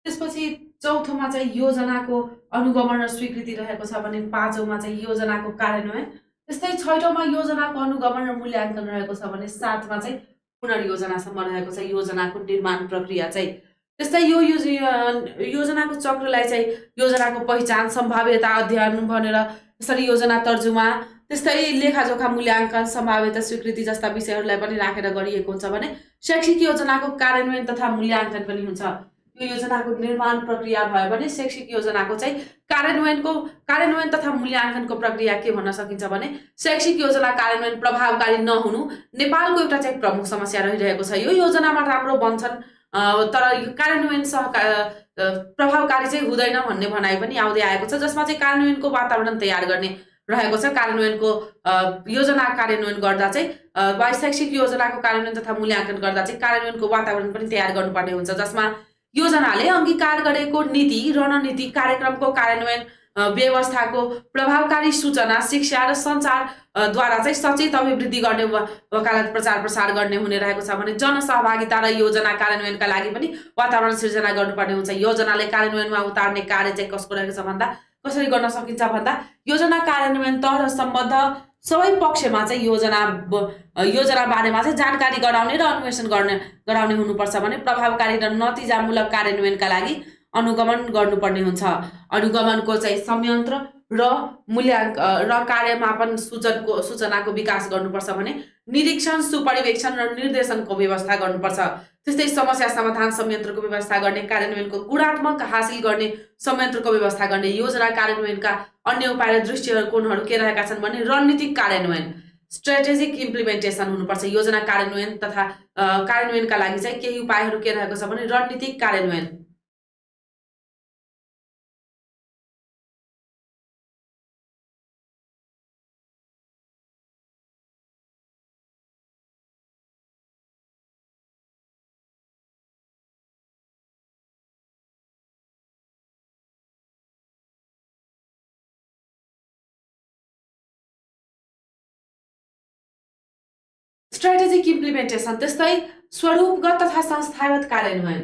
त्यसपछि चौथोमा चाहिँ योजनाको अनुगमन र स्वीकृति रहेको छ भने पाँचौँमा चाहिँ योजनाको कार्यान्वयन त्यस्तै छैटौँमा योजनाको अनुगमन र मूल्याङ्कन रहेको छ भने सातमा चाहिँ पुनर्योजनासम्म रहेको छ योजनाको निर्माण प्रक्रिया चाहिँ त्यस्तै यो योजनाको चक्रलाई चाहिँ योजनाको पहिचान सम्भाव्यता अध्ययन भनेर यसरी योजना तर्जुमा त्यस्तै लेखाजोखा मूल्याङ्कन सम्भाव्यता स्वीकृति जस्ता विषयहरूलाई पनि राखेर गरिएको हुन्छ भने शैक्षिक योजनाको कार्यान्वयन तथा मूल्याङ्कन पनि हुन्छ यो योजनाको निर्माण प्रक्रिया भयो भने शैक्षिक योजनाको चाहिँ कार्यान्वयन तथा मूल्याङ्कनको प्रक्रिया के भन्न सकिन्छ भने शैक्षिक योजना कार्यान्वयन प्रभावकारी नहुनु नेपालको एउटा चाहिँ प्रमुख समस्या रहिरहेको छ यो योजनामा राम्रो बन्छन् तर कार्यान्वयन प्रभावकारी चाहिँ हुँदैन भन्ने भनाइ पनि आउँदै आएको छ जसमा चाहिँ कार्यान्वयनको वातावरण तयार गर्ने रहेको छ कार्यान्वयनको योजना कार्यान्वयन गर्दा चाहिँ शैक्षिक योजनाको कार्यान्वयन तथा मूल्याङ्कन गर्दा चाहिँ कार्यान्वयनको वातावरण पनि तयार गर्नुपर्ने हुन्छ जसमा योजनाले अंगीकार गरेको नीति रणनीति कार्यक्रमको कार्यान्वयन व्यवस्थाको प्रभावकारी सूचना शिक्षा र सञ्चार द्वारा चाहिँ सचेत अभिवृद्धि गर्ने वकालत प्रचार प्रसार गर्ने हुने रहेको छ भने जनसहभागिता र योजना कार्यान्वयनका लागि पनि वातावरण सिर्जना गर्नुपर्ने हुन्छ योजनाले कार्यान्वयनमा उतार्ने कार्य चाहिँ कसको रहेको छ भन्दा कसरी गर्न सकिन्छ भन्दा योजना कार्यान्वयन तह र सम्बद्ध सबै पक्षमा चाहिँ योजना बारेमा चाहिँ जानकारी गराउने र अन्वेषण गराउने हुनुपर्छ भने प्रभावकारी र नतिजामूलक कार्यान्वयनका लागि अनुगमन गर्नुपर्ने हुन्छ अनुगमनको चाहिँ संयन्त्र र मूल्याङ्कन र कार्यमापन सूचनाको विकास गर्नुपर्छ भने निरीक्षण सुपरिवेक्षण र निर्देशनको व्यवस्था गर्नुपर्छ त्यस्तै समस्या समाधान संयन्त्रको व्यवस्था गर्ने कार्यान्वयनको गुणात्मक हासिल गर्ने संयन्त्रको व्यवस्था गर्ने योजना कार्यान्वयनका अन्य उपाय र दृष्टिकोणहरू के रहेका छन् भने रणनीतिक कार्यान्वयन स्ट्रेटेजिक इम्प्लिमेन्टेसन हुनुपर्छ योजना कार्यान्वयन तथा कार्यान्वयनका लागि चाहिँ केही उपायहरू के रहेको छ भने रणनीतिक कार्यान्वयन स्ट्रेटेजिक इम्प्लिमेन्टेसन त्यस्तै स्वरूपगत तथा संस्थागत कार्यान्वयन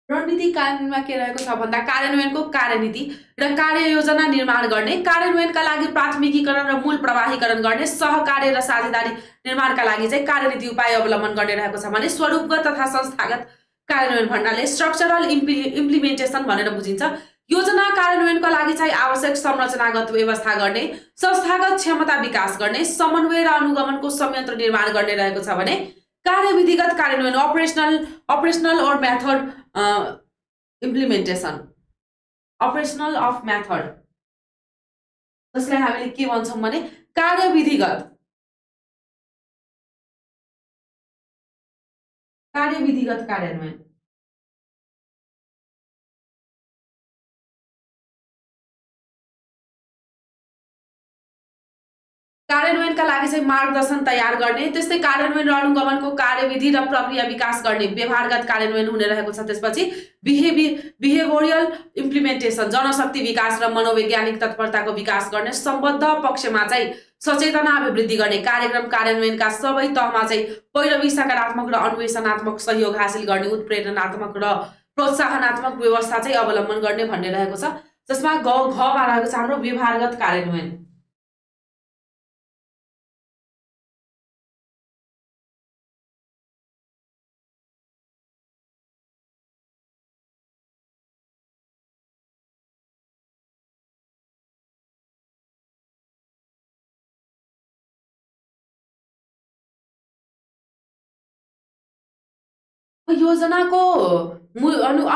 रणनीतिक कार्यान्वयनमा के रहेको छ भन्दा कार्यान्वयनको कार्यनीति र कार्ययोजना निर्माण गर्ने कार्यान्वयनका लागि प्राथमिकीकरण र मूल प्रवाहीकरण गर्ने सहकार्य र साझेदारी निर्माणका लागि चाहिँ कार्यनीति उपाय अवलम्बन गर्ने रहेको छ भने स्वरूपगत तथा संस्थागत कार्यान्वयन भन्नाले स्ट्रक्चरल इम्प्लिमेन्टेसन भनेर बुझिन्छ योजना कार्यान्वयनका लागि चाहिँ आवश्यक संरचनागत व्यवस्था गर्ने संस्थागत क्षमता विकास गर्ने समन्वय र अनुगमनको संयन्त्र निर्माण गर्ने रहेको छ भने कार्यविधिगत कार्यान्वयन operational or method implementation operational of method जसलाई हामीले के भन्छौं भने कार्यविधिगत कार्यान्वयन कार्यान्वयनका लागि चाहिँ मार्गदर्शन तयार गर्ने त्यस्तै कार्यान्वयन र अनुगमनको कार्यविधि र प्रक्रिया विकास गर्ने व्यवहारगत कार्यान्वयन हुने रहेको छ त्यसपछि बिहेभियरल इम्प्लिमेन्टेसन जनशक्ति विकास र मनोवैज्ञानिक तत्परताको विकास गर्ने सम्बद्ध पक्षमा चाहिँ सचेतना अभिवृद्धि गर्ने कार्यक्रम कार्यान्वयनका सबै तहमा चाहिँ पैरवी सकारात्मक र अन्वेषणात्मक सहयोग हासिल गर्ने उत्प्रेरणात्मक र प्रोत्साहनात्मक व्यवस्था चाहिँ अवलम्बन गर्ने भन्ने रहेको छ जसमा घमा रहेको छ हाम्रो व्यवहारगत कार्यान्वयन योजनाको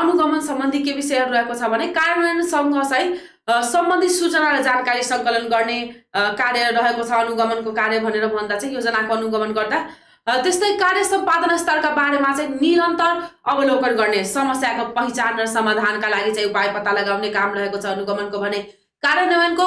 अनुगमन सम्बन्धी के विषयहरू रहेको छ भने कार्यान्वयनसँग चाहिँ सम्बन्धित सूचना र जानकारी सङ्कलन गर्ने कार्य रहेको छ। अनुगमनको कार्य भनेर भन्दा चाहिँ योजनाको अनुगमन गर्दा त्यस्तै कार्य सम्पादन स्तरका बारेमा चाहिँ निरन्तर अवलोकन गर्ने, समस्याको पहिचान र समाधानका लागि चाहिँ उपाय पत्ता लगाउने काम रहेको छ अनुगमनको भने। कार्यान्वयनको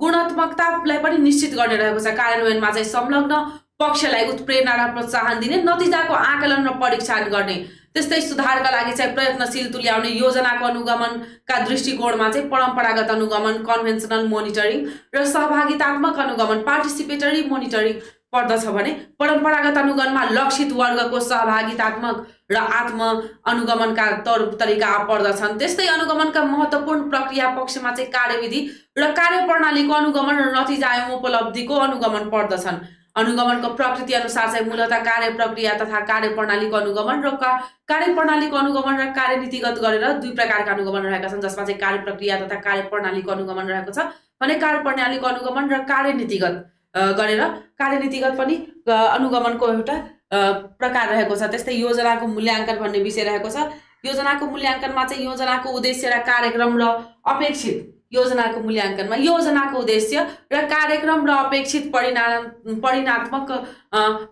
गुणात्मकतालाई पनि निश्चित गर्ने रहेको छ। कार्यान्वयनमा चाहिँ संलग्न पक्षलाई उत्प्रेरणा र प्रोत्साहन दिने, नतिजाको आकलन र परीक्षण गर्ने, त्यस्तै सुधारका लागि चाहिँ प्रयत्नशील तुल्याउने। योजनाको अनुगमनका दृष्टिकोणमा चाहिँ परम्परागत अनुगमन, कन्भेन्सनल मोनिटरिङ र सहभागितात्मक अनुगमन, पार्टिसिपेटरी मोनिटरिङ पर्दछ भने परम्परागत अनुगमनमा लक्षित वर्गको सहभागितात्मक र आत्म अनुगमनका तरिका पर्दछन्। त्यस्तै अनुगमनका महत्त्वपूर्ण प्रक्रिया पक्षमा चाहिँ कार्यविधि र कार्यप्रणालीको अनुगमन र नतिजा एवं उपलब्धिको अनुगमन पर्दछन्। अनुगमनको प्रकृति अनुसार चाहिँ मूलतः कार्य प्रक्रिया तथा कार्यप्रणालीको अनुगमन र कार्यप्रणालीको अनुगमन र कार्यनीतिगत गरेर दुई प्रकारका अनुगमन रहेका छन्, जसमा चाहिँ कार्य प्रक्रिया तथा कार्यप्रणालीको अनुगमन रहेको छ भने कार्यप्रणालीको अनुगमन र कार्यनीतिगत गरेर कार्यनीतिगत पनि अनुगमनको एउटा प्रकार रहेको छ। त्यस्तै योजनाको मूल्याङ्कन भन्ने विषय रहेको छ। योजनाको मूल्याङ्कनमा चाहिँ योजनाको उद्देश्य र कार्यक्रम र अपेक्षित योजनाको मूल्याङ्कनमा योजनाको उद्देश्य र कार्यक्रम र अपेक्षित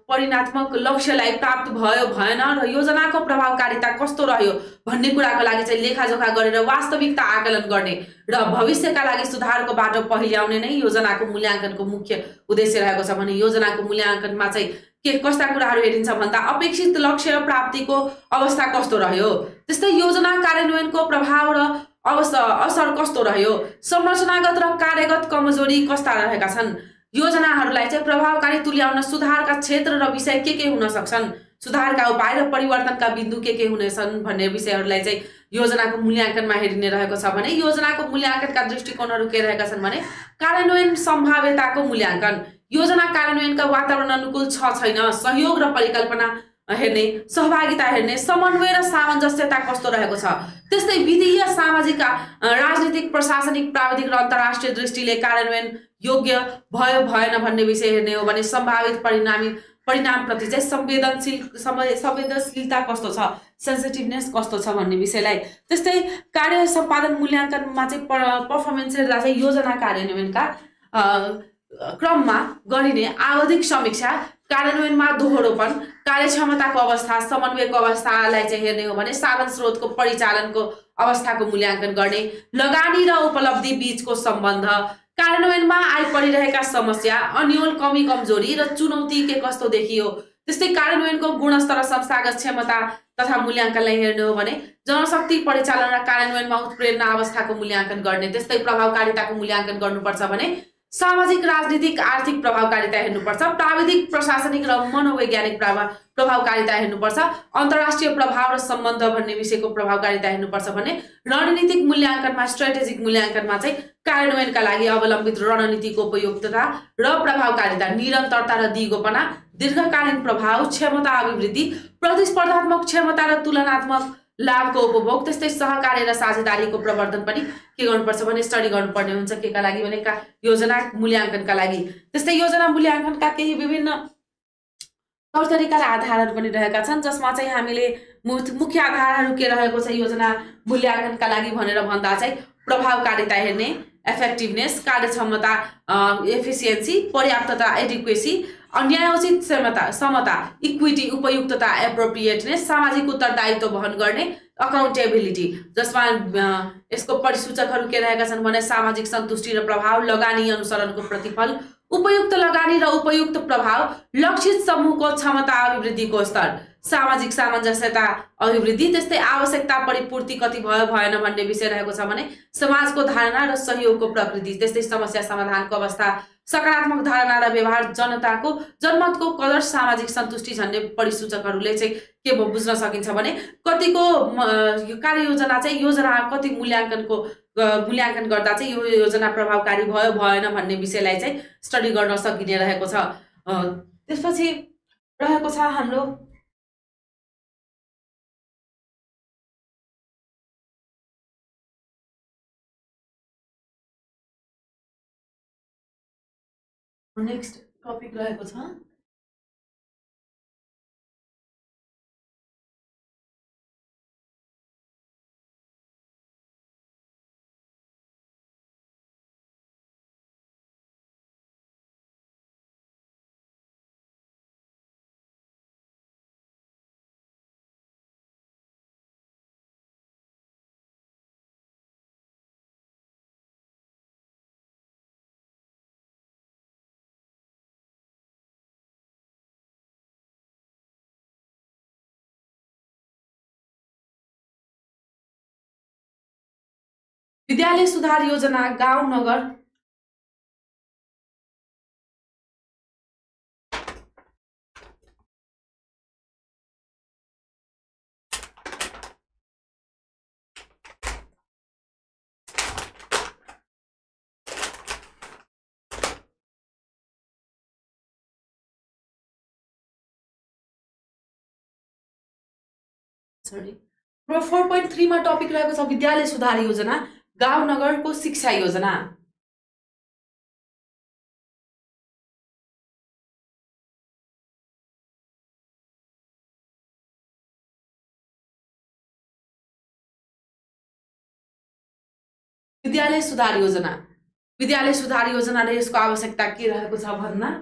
परिणात्मक लक्ष्यलाई प्राप्त भयो भएन र योजनाको प्रभावकारिता कस्तो रह्यो भन्ने कुराको लागि चाहिँ लेखाजोखा गरेर वास्तविकता आकलन गर्ने र भविष्यका लागि सुधारको बाटो पहिल्याउने नै योजनाको मूल्याङ्कनको मुख्य उद्देश्य रहेको छ भने योजनाको मूल्याङ्कनमा चाहिँ के कस्ता कुराहरू हेरिन्छ भन्दा अपेक्षित लक्ष्य प्राप्तिको अवस्था कस्तो रह्यो, त्यस्तै योजना कार्यान्वयनको प्रभाव र असर कस्तो रह्यो, संरचनागत र कार्यगत कमजोरी कस्ता रहेका छन्, योजनाहरूलाई चाहिँ प्रभावकारी तुल्याउन सुधारका क्षेत्र र विषय के हुन सक्छन्, सुधारका उपाय र परिवर्तनका बिन्दु के हुनेछन् भन्ने विषयहरूलाई चाहिँ योजनाको मूल्याङ्कनमा हेरिने रहेको छ भने योजनाको मूल्याङ्कनका दृष्टिकोणहरू के रहेका छन् भने कार्यान्वयन सम्भाव्यताको मूल्याङ्कन, योजना कार्यान्वयनका वातावरण अनुकूल छ छैन, सहयोग र परिकल्पना हेर्ने, सहभागिता हेर्ने, समन्वय र सामञ्जस्यता कस्तो रहेको छ, त्यस्तै वित्तीय, सामाजिक, राजनीतिक, प्रशासनिक, प्राविधिक र अन्तर्राष्ट्रिय दृष्टिले कार्यान्वयन योग्य भयो भएन भन्ने विषय हेर्ने हो भने सम्भावित परिणामप्रति चाहिँ संवेदनशीलता कस्तो छ, सेन्सिटिभनेस कस्तो छ भन्ने विषयलाई। त्यस्तै कार्य सम्पादन मूल्याङ्कनमा चाहिँ पर्फर्मेन्स हेर्दा चाहिँ योजना कार्यान्वयनका क्रममा गरिने आवधिक समीक्षा, कार्यान्वयनमा दोहोरोपन, कार्यक्षमताको अवस्था, समन्वयको अवस्थालाई चाहिँ हेर्ने हो भने साधन स्रोतको परिचालनको अवस्थाको मूल्याङ्कन गर्ने, लगानी र उपलब्धि बीचको सम्बन्ध, कार्यान्वयनमा आइपरिरहेका समस्या, अन्यल कमी कमजोरी र चुनौती के कस्तो देखियो, त्यस्तै कार्यान्वयनको गुणस्तर र संस्थागत क्षमता तथा मूल्याङ्कनलाई हेर्ने हो भने जनशक्ति परिचालन र कार्यान्वयनमा उत्प्रेरणा अवस्थाको मूल्याङ्कन गर्ने, त्यस्तै प्रभावकारिताको मूल्याङ्कन गर्नुपर्छ भने सामाजिक, राजनीतिक, आर्थिक प्रभावकारिता हेर्नुपर्छ, प्राविधिक, प्रशासनिक र मनोवैज्ञानिक प्रभावकारिता हेर्नुपर्छ, अन्तर्राष्ट्रिय प्रभाव र सम्बन्ध भन्ने विषयको प्रभावकारिता हेर्नुपर्छ भने रणनीतिक मूल्याङ्कनमा, स्ट्राटेजिक मूल्याङ्कनमा चाहिँ कार्यान्वयनका लागि अवलम्बित रणनीतिको उपयुक्तता र प्रभावकारिता, निरन्तरता र दिगोपना, दीर्घकालीन प्रभाव, क्षमता अभिवृद्धि, प्रतिस्पर्धात्मक क्षमता र तुलनात्मक लाभको उपभोग, त्यस्तै सहकार्य र साझेदारीको प्रवर्धन पनि के गर्नुपर्छ भने स्टडी गर्नुपर्ने हुन्छ केका लागि भने योजना मूल्याङ्कनका लागि। त्यस्तै योजना मूल्याङ्कनका केही विभिन्न तौर तरिका र आधारहरू पनि रहेका छन्, जसमा चाहिँ हामीले मुख्य आधारहरू के रहेको छ योजना मूल्याङ्कनका लागि भनेर भन्दा चाहिँ प्रभावकारिता हेर्ने, इफेक्टिभनेस, कार्यक्षमता, एफिसिएन्सी, पर्याप्तता, एडिक्वेसी, न्यायोचित समता, इक्विटी, उपयुक्तता, एप्रोप्रिएटनेस, सामाजिक उत्तरदायित्व वहन गर्ने, अकाउन्टेबिलिटी, जसमा यसको परिसूचकहरू के रहेका छन् भने सामाजिक सन्तुष्टि र प्रभाव, लगानी अनुसरणको प्रतिफल, उपयुक्त लगानी र उपयुक्त प्रभाव, लक्षित समूहको क्षमता अभिवृद्धिको स्तर, सामाजिक सामञ्जस्यता अभिवृद्धि, त्यस्तै आवश्यकता परिपूर्ति कति भयो भएन भन्ने विषय रहेको छ भने समाजको धारणा र सहयोगको प्रकृति, त्यस्तै समस्या समाधानको अवस्था, सकारात्मक धारणा र व्यवहार, जनताको जनमतको कदर, सामाजिक सन्तुष्टि झन्ने परिसूचकहरूले चाहिँ के बुझ्न सकिन्छ भने कतिको कार्ययोजना चाहिँ योजना कति मूल्याङ्कन गर्दा चाहिँ यो योजना प्रभावकारी भयो भएन भन्ने विषयलाई चाहिँ स्टडी गर्न सकिने रहेको छ। त्यसपछि रहेको छ हाम्रो नेक्स्ट टपिक रहेको छ विद्यालय सुधार योजना गाउँ नगर सरी 4.3 मा टपिक रहेको छ विद्यालय सुधार योजना गाउँ नगरको शिक्षा योजना। विद्यालय सुधार योजना र यसको आवश्यकता के रहेको छ भन्दा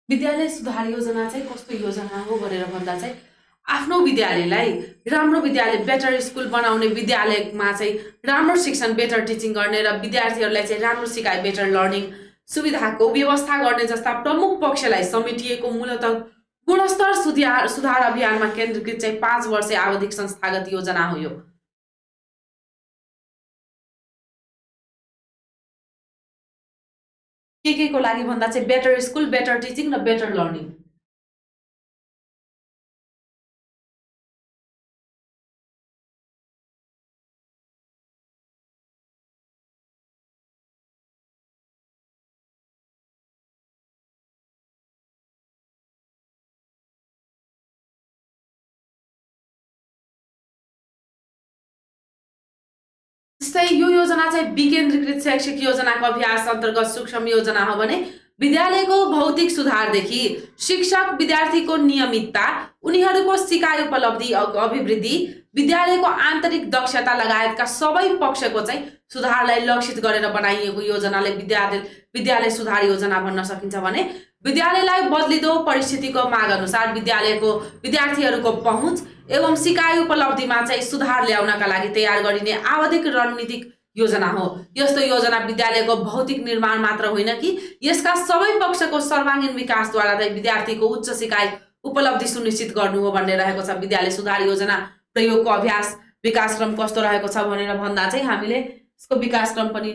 विद्यालय सुधार योजना चाहिँ कस्तो योजना हो भनेर भन्दा चाहिँ आफ्नो विद्यालयलाई राम्रो विद्यालय बेटर स्कुल बनाउने, विद्यालयमा चाहिँ राम्रो शिक्षण बेटर टिचिङ गर्ने र विद्यार्थीहरूलाई चाहिँ राम्रो सिकाइ बेटर लर्निङ सुविधाको व्यवस्था गर्ने जस्ता प्रमुख पक्षलाई समेटिएको मूलतः गुणस्तर सुधार अभियानमा केन्द्रीकृत चाहिँ 5 वर्षे आवधिक संस्थागत योजना हो। यो के को लागि भन्दा चाहिँ बेटर स्कुल बेटर टिचिङ र बेटर लर्निङ। यो योजना चाहिँ विकेन्द्रीकृत शैक्षिक योजनाको अभ्यास अन्तर्गत सूक्ष्म योजना हो भने विद्यालयको भौतिक सुधारदेखि शिक्षक विद्यार्थीको नियमितता, उनीहरूको सिकाइ उपलब्धि अभिवृद्धि, विद्यालयको आन्तरिक दक्षता लगायतका सबै पक्षको चाहिँ सुधारलाई लक्षित गरेर बनाइएको योजनाले विद्यालय सुधार योजना भन्न सकिन्छ भने विद्यालयलाई बदलिदो परिस्थितिको माग अनुसार विद्यार्थीहरूको पहुँच एवं सिकाइ उपलब्धिमा चाहिँ सुधार ल्याउनका लागि तयार गरिने आवधिक रणनीतिक योजना हो। यस्तो योजना विद्यालयको भौतिक निर्माण मात्र होइन कि यसका सबै पक्षको सर्वाङ्गीन विकासद्वारा चाहिँ विद्यार्थीको उच्च सिकाइ उपलब्धि सुनिश्चित गर्नु हो भन्ने रहेको छ। विद्यालय सुधार योजना प्रयोगको अभ्यास विकासक्रम कस्तो रहेको छ भनेर भन्दा चाहिँ हामीले यसको विकासक्रम पनि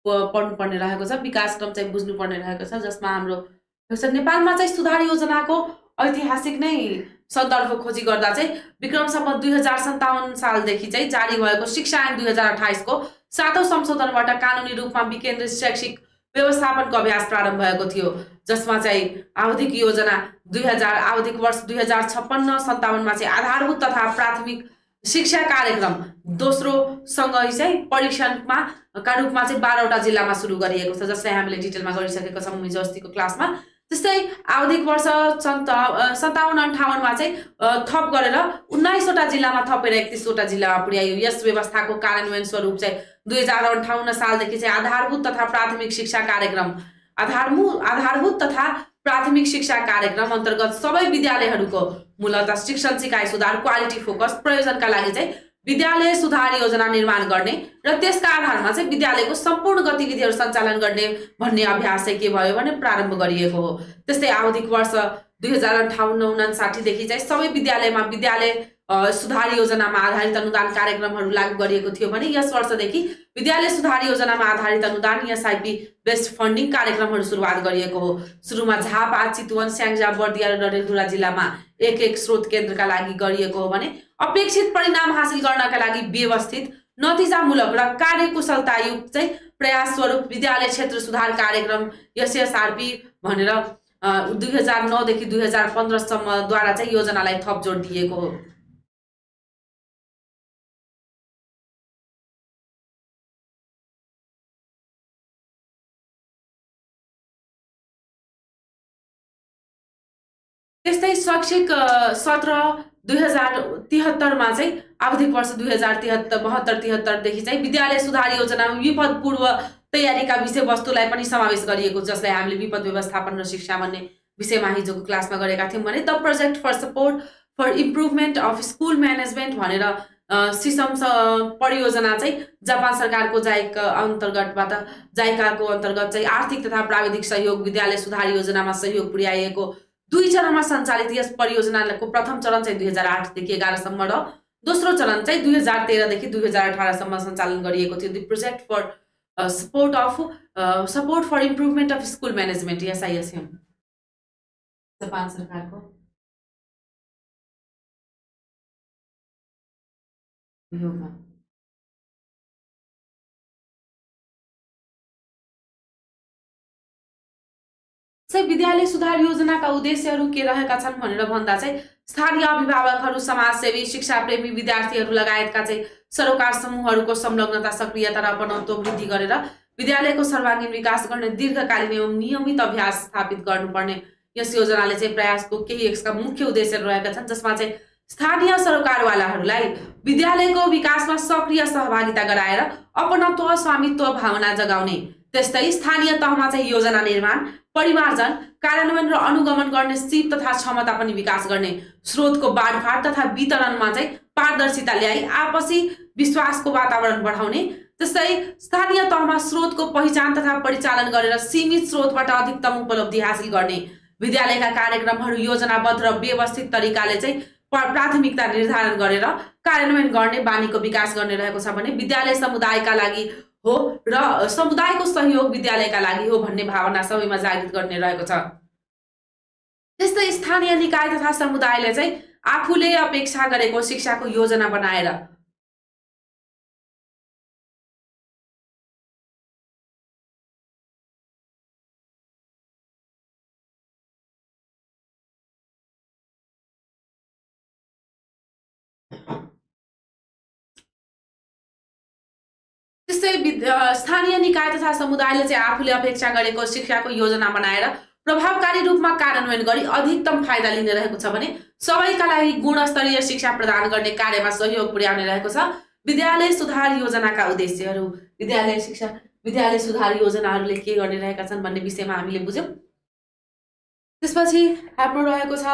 पढ्नुपर्ने रहेको छ, विकासक्रम चाहिँ बुझ्नुपर्ने रहेको छ, जसमा हाम्रो नेपालमा चाहिँ सुधार योजनाको ऐतिहासिक नै सन्दर्भ खोजी गर्दा चाहिँ विक्रम सम्वत 2057 सालदेखि चाहिँ जारी भएको शिक्षा ऐन 2028 को 7औं संशोधनबाट कानुनी रूपमा विकेन्द्रित शैक्षिक व्यवस्थापनको अभ्यास प्रारम्भ भएको थियो, जसमा चाहिँ आवधिक वर्ष 2056-57 मा चाहिँ आधारभूत तथा प्राथमिक शिक्षा कार्यक्रम दोस्रो सँगै चाहिँ परीक्षणमा का रूपमा चाहिँ 12वटा जिल्लामा सुरु गरिएको छ, जसलाई हामीले डिटेलमा गरिसकेको छौँ हिजो अस्तिको क्लासमा। त्यस्तै आवधिक वर्ष 57-58 मा चाहिँ थप गरेर 19वटा जिल्लामा थपेर 31वटा जिल्लामा पुर्याइयो। यस व्यवस्थाको कार्यान्वयन स्वरूप चाहिँ 2058 सालदेखि चाहिँ आधारभूत तथा प्राथमिक शिक्षा कार्यक्रम अन्तर्गत सबै विद्यालयहरूको मूलतः शिक्षण सिकाइ सुधार क्वालिटी फोकस प्रयोजनका लागि चाहिँ विद्यालय सुधार योजना निर्माण गर्ने र त्यसका आधारमा चाहिँ विद्यालयको सम्पूर्ण गतिविधिहरू सञ्चालन गर्ने भन्ने अभ्यास चाहिँ के भयो भने प्रारम्भ गरिएको हो। त्यस्तै आवधिक वर्ष 2058-59 देखि चाहिँ सबै विद्यालयमा विद्यालय सुधार योजनामा आधारित अनुदान कार्यक्रमहरू लागू गरिएको थियो भने यस वर्षदेखि विद्यालय सुधार योजनामा आधारित अनुदान एसआइपी बेस्ड फन्डिङ कार्यक्रमहरू सुरुवात गरिएको हो। सुरुमा झापा, चितवन, स्याङ्जा, बर्दिया र डडेलधुरा जिल्लामा एक स्रोत केन्द्रका लागि गरिएको हो भने अपेक्षित परिणाम हासिल गर्नका लागि व्यवस्थित, नतिजामूलक र कार्यकुशलतायुक्त चाहिँ प्रयास स्वरूप विद्यालय क्षेत्र सुधार कार्यक्रम एसएसआरपी भनेर 2009 देखि 2015 सम्मद्वारा चाहिँ योजनालाई थप जोड दिएको हो। त्यस्तै शैक्षिक सत्र 2073 मा चाहिँ आर्थिक वर्ष 2073 देखि चाहिँ विद्यालय सुधार योजनामा विपद पूर्व तयारीका विषयवस्तुलाई पनि समावेश गरिएको, जसलाई हामीले विपद व्यवस्थापन र शिक्षा भन्ने विषयमा हिजोको क्लासमा गरेका थियौँ भने the project for support for improvement of school management भनेर सिसम परियोजना चाहिँ जापान सरकारको जाइकाको अन्तर्गत चाहिँ आर्थिक तथा प्राविधिक सहयोग विद्यालय सुधार योजनामा सहयोग पुर्याइएको 2 चरणमा सञ्चालित यस परियोजनाको प्रथम चरण चाहिँ 2008 देखि 11 सम्म र दोस्रो चरण चाहिँ 2013 देखि 2018 सम्म सञ्चालन गरिएको थियो। The project for support for improvement of school management SISM Japan सरकारको विद्यालय सुधार योजनाका उद्देश्यहरू के रहेका छन् भनेर भन्दा चाहिँ स्थानीय अभिभावकहरू, समाजसेवी, शिक्षा प्रेमी विद्यार्थीहरू लगायतका चाहिँ सरोकार समूहहरूको संलग्नता, सक्रियता र अपनत्व वृद्धि गरेर विद्यालयको सर्वाङ्गीण विकास गर्ने दीर्घकालीन एवं नियमित अभ्यास स्थापित गर्नुपर्ने यस योजनाले चाहिँ प्रयासको केही यसका मुख्य उद्देश्यहरू रहेका छन्, जसमा चाहिँ स्थानीय सरोकारवालाहरूलाई विद्यालयको विकासमा सक्रिय सहभागिता गराएर अपनत्व स्वामित्व भावना जगाउने, त्यस्तै स्थानीय तहमा चाहिँ योजना निर्माण, परिमार्जन, कार्यान्वयन र अनुगमन गर्ने सिप तथा क्षमता पनि विकास गर्ने, स्रोतको बाँडफाँड तथा वितरणमा चाहिँ पारदर्शिता ल्याई आपसी विश्वासको वातावरण बढाउने, त्यस्तै स्थानीय तहमा स्रोतको पहिचान तथा परिचालन गरेर सीमित स्रोतबाट अधिकतम उपलब्धि हासिल गर्ने, विद्यालयका कार्यक्रमहरू योजनाबद्ध र व्यवस्थित तरिकाले चाहिँ प्राथमिकता निर्धारण गरेर कार्यान्वयन गर्ने बानीको विकास गर्ने रहेको छ भने विद्यालय समुदायका लागि हो र समुदायको सहयोग विद्यालयका लागि हो भन्ने भावना सबैमा जागृत गर्ने रहेको छ। त्यस्तै स्थानीय निकाय तथा समुदायले चाहिँ आफूले अपेक्षा गरेको शिक्षाको योजना बनाएर स्थानीय निकाय तथा समुदायले चाहिँ आफूले अपेक्षा गरेको शिक्षाको योजना बनाएर प्रभावकारी रूपमा कार्यान्वयन गरी अधिकतम फाइदा लिने रहेको छ भने सबैका लागि गुणस्तरीय शिक्षा प्रदान गर्ने कार्यमा सहयोग पुर्याउने रहेको छ। विद्यालय सुधार योजनाका उद्देश्यहरू, विद्यालय सुधार योजनाहरूले के गर्ने रहेका छन् भन्ने विषयमा हामीले बुझ्यौँ। त्यसपछि हाम्रो रहेको छ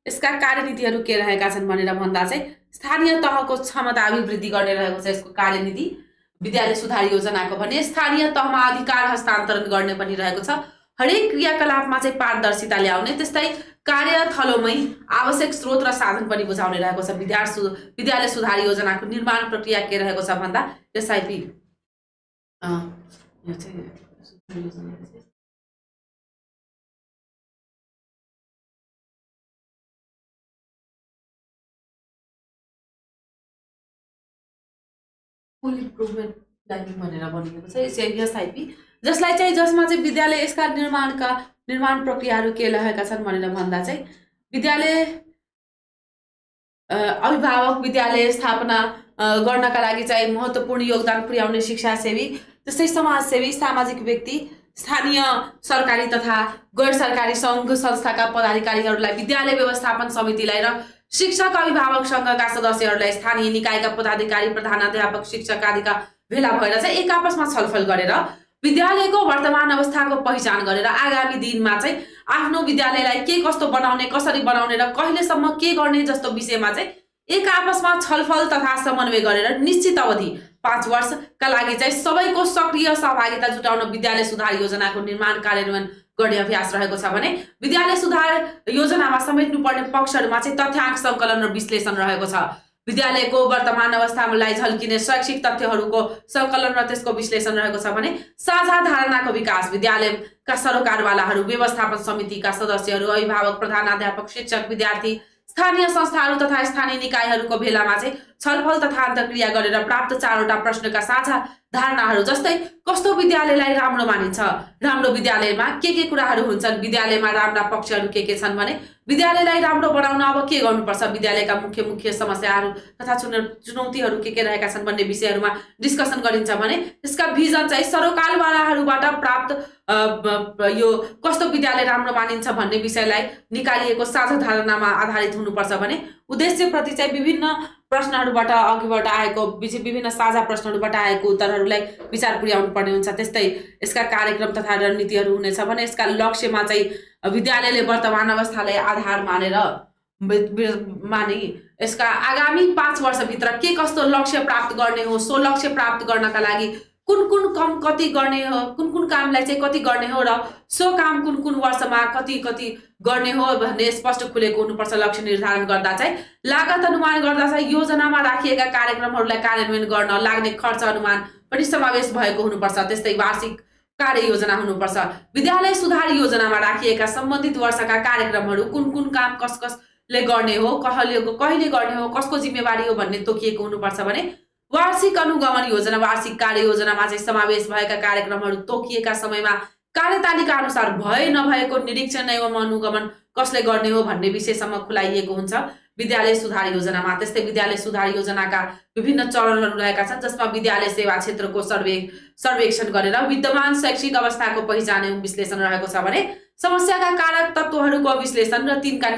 यसका कार्यनीतिहरू के रहेका छन् भनेर भन्दा चाहिँ स्थानीय तहको क्षमता अभिवृद्धि गर्ने रहेको छ यसको कार्यनीति विद्यालय सुधार योजनाको भने स्थानीय तहमा अधिकार हस्तान्तरण गर्ने पनि रहेको छ, हरेक क्रियाकलापमा चाहिँ पारदर्शिता ल्याउने, त्यस्तै कार्यथलोमै आवश्यक स्रोत र साधन पनि बुझाउने रहेको छ। विद्यालय सुधार योजनाको निर्माण प्रक्रिया के रहेको छ भन्दा SIP फुल इम्प्रुभमेन्ट प्लानिङ भनेर भनिएको छ SIP, जसमा चाहिँ विद्यालय यसका निर्माण प्रक्रियाहरू के रहेका छन् भनेर भन्दा चाहिँ विद्यालय अभिभावक, विद्यालय स्थापना गर्नका लागि चाहिँ महत्त्वपूर्ण योगदान पुर्याउने शिक्षासेवी, त्यस्तै समाजसेवी, सामाजिक व्यक्ति, स्थानीय सरकारी तथा गैर सरकारी सङ्घ संस्थाका पदाधिकारीहरूलाई, विद्यालय व्यवस्थापन समितिलाई र शिक्षक अभिभावक सङ्घका सदस्यहरूलाई, स्थानीय निकायका पदाधिकारी, प्रधानाध्यापक, शिक्षक आदिका भेला भएर चाहिँ एक आपसमा छलफल गरेर विद्यालयको वर्तमान अवस्थाको पहिचान गरेर आगामी दिनमा चाहिँ आफ्नो विद्यालयलाई के कस्तो बनाउने, कसरी बनाउने र कहिलेसम्म के गर्ने जस्तो विषयमा चाहिँ एक आपसमा छलफल तथा समन्वय गरेर निश्चित अवधि 5 वर्षका लागि चाहिँ सबैको सक्रिय सहभागिता जुटाउन विद्यालय सुधार योजनाको निर्माण कार्यान्वयन गर्ने अभ्यास रहेको छ भने विद्यालय सुधार योजनामा समेट्नुपर्ने पक्षहरूमा चाहिँ तथ्याङ्क सङ्कलन र विश्लेषण रहेको छ। विद्यालयको वर्तमान अवस्थालाई झल्किने शैक्षिक तथ्यहरूको सङ्कलन र त्यसको विश्लेषण रहेको छ भने साझा धारणाको विकास, विद्यालयका सरोकारवालाहरू, व्यवस्थापन समितिका सदस्यहरू, अभिभावक, प्रधानाध्यापक, शिक्षक, विद्यार्थी, स्थानीय संस्थाहरू तथा स्थानीय निकायहरूको भेलामा चाहिँ छलफल तथा अन्तर्क्रिया गरेर प्राप्त 4वटा प्रश्नका साझा धारणाहरू, जस्तै कस्तो विद्यालयलाई राम्रो मानिन्छ, राम्रो विद्यालयमा के कुराहरू हुन्छन्, विद्यालयमा राम्रा पक्षहरू के छन् भने विद्यालयलाई राम्रो बनाउन अब के गर्नुपर्छ, विद्यालयका मुख्य समस्याहरू तथा चुनौतीहरू के रहेका छन् भन्ने विषयहरूमा डिस्कसन गरिन्छ भने यसका भिजन चाहिँ सरोकारवालाहरूबाट प्राप्त यो कस्तो विद्यालय राम्रो मानिन्छ भन्ने विषयलाई निकालिएको साझा धारणामा आधारित हुनुपर्छ भने उद्देश्यप्रति चाहिँ विभिन्न प्रश्नहरूबाट अघिबाट आएको विभिन्न साझा प्रश्नहरूबाट आएको उत्तरहरूलाई विचार पुर्याउनु पर्ने हुन्छ। त्यस्तै यसका कार्यक्रम तथा रणनीतिहरू हुनेछ भने यसका लक्ष्यमा चाहिँ विद्यालयले वर्तमान अवस्थालाई आधार मानेर यसका आगामी 5 वर्षभित्र के कस्तो लक्ष्य प्राप्त गर्ने हो, सो लक्ष्य प्राप्त गर्नका लागि कुन कुन काम कति गर्ने हो, कुन कुन कामलाई चाहिँ कति गर्ने हो र सो काम कुन कुन वर्षमा कति कति गर्ने हो भन्ने स्पष्ट खुलेको हुनुपर्छ। लक्ष्य निर्धारण गर्दा चाहिँ लागत अनुमान गर्दा चाहिँ योजनामा राखिएका कार्यक्रमहरूलाई कार्यान्वयन गर्न लाग्ने खर्च अनुमान पनि समावेश भएको हुनुपर्छ। त्यस्तै वार्षिक कार्ययोजना हुनुपर्छ। विद्यालय सुधार योजनामा राखिएका सम्बन्धित वर्षका कार्यक्रमहरू कुन कुन काम कसले गर्ने हो, कहिले गर्ने हो, कसको जिम्मेवारी हो भन्ने तोकिएको हुनुपर्छ भने वार्षिक अनुगमन योजना वार्षिक कार्ययोजनामा चाहिँ समावेश भएका कार्यक्रमहरू तोकिएका समयमा कार्यतालिका अनुसार भए नभएको निरीक्षण एवं अनुगमन कसले गर्ने हो भन्ने विषयसम्म खुलाइएको हुन्छ विद्यालय सुधार योजनामा। त्यस्तै विद्यालय सुधार योजनाका विभिन्न चरणहरू रहेका छन् जसमा विद्यालय सेवा क्षेत्रको सर्वेक्षण गरेर विद्यमान शैक्षिक अवस्थाको पहिचान एवं विश्लेषण रहेको छ भने समस्याका कारक तत्त्वहरूको विश्लेषण र तिनका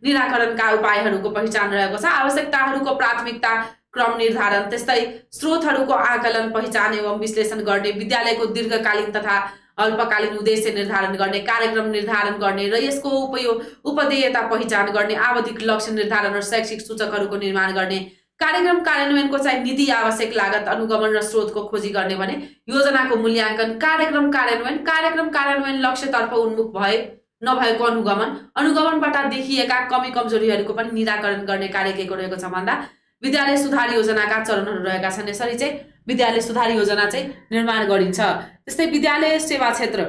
निराकरणका उपायहरूको पहिचान रहेको छ। आवश्यकताहरूको प्राथमिकता क्रम निर्धारण, त्यस्तै स्रोतहरूको आकलन पहिचान एवं विश्लेषण गर्ने, विद्यालयको दीर्घकालीन तथा अल्पकालीन उद्देश्य निर्धारण गर्ने, कार्यक्रम निर्धारण गर्ने र यसको उपदेयता पहिचान गर्ने, आवधिक लक्ष्य निर्धारण र शैक्षिक सूचकहरूको निर्माण गर्ने, कार्यक्रम कार्यान्वयनको चाहिँ नीति आवश्यक लागत अनुगमन र स्रोतको खोजी गर्ने भने योजनाको मूल्याङ्कन, कार्यक्रम कार्यान्वयन लक्ष्यतर्फ उन्मुख भए नभएको अनुगमनबाट देखिएका कमी कमजोरीहरूको पनि निराकरण गर्ने कार्य के को रहेको छ भन्दा विद्यालय सुधार योजनाका चरणहरू रहेका छन्। यसरी चाहिँ विद्यालय सुधार योजना चाहिँ निर्माण गरिन्छ। त्यस्तै विद्यालय सेवा क्षेत्र,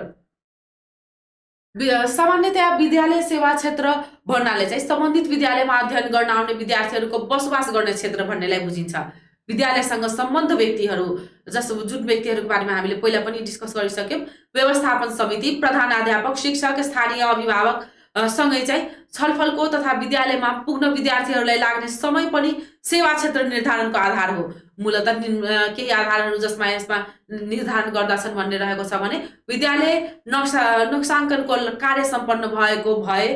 सामान्यतया विद्यालय सेवा क्षेत्र भन्नाले चाहिँ सम्बन्धित विद्यालयमा अध्ययन गर्न आउने विद्यार्थीहरूको बसोबास गर्ने क्षेत्र भन्नेलाई बुझिन्छ। विद्यालयसँग सम्बद्ध व्यक्तिहरू जुन व्यक्तिहरूको बारेमा हामीले पहिला पनि डिस्कस गरिसक्यौँ, व्यवस्थापन समिति, प्रधानाध्यापक, शिक्षक, स्थानीय अभिभावक सँगै चाहिँ छलफलको तथा विद्यालयमा पुग्न विद्यार्थीहरूलाई लाग्ने समय पनि सेवा क्षेत्र निर्धारणको आधार हो। मूलतः केही आधारहरू जसमा यसमा निर्धारण गर्दछन् भन्ने रहेको छ भने विद्यालय नक्साङ्कनको कार्य सम्पन्न भएको भए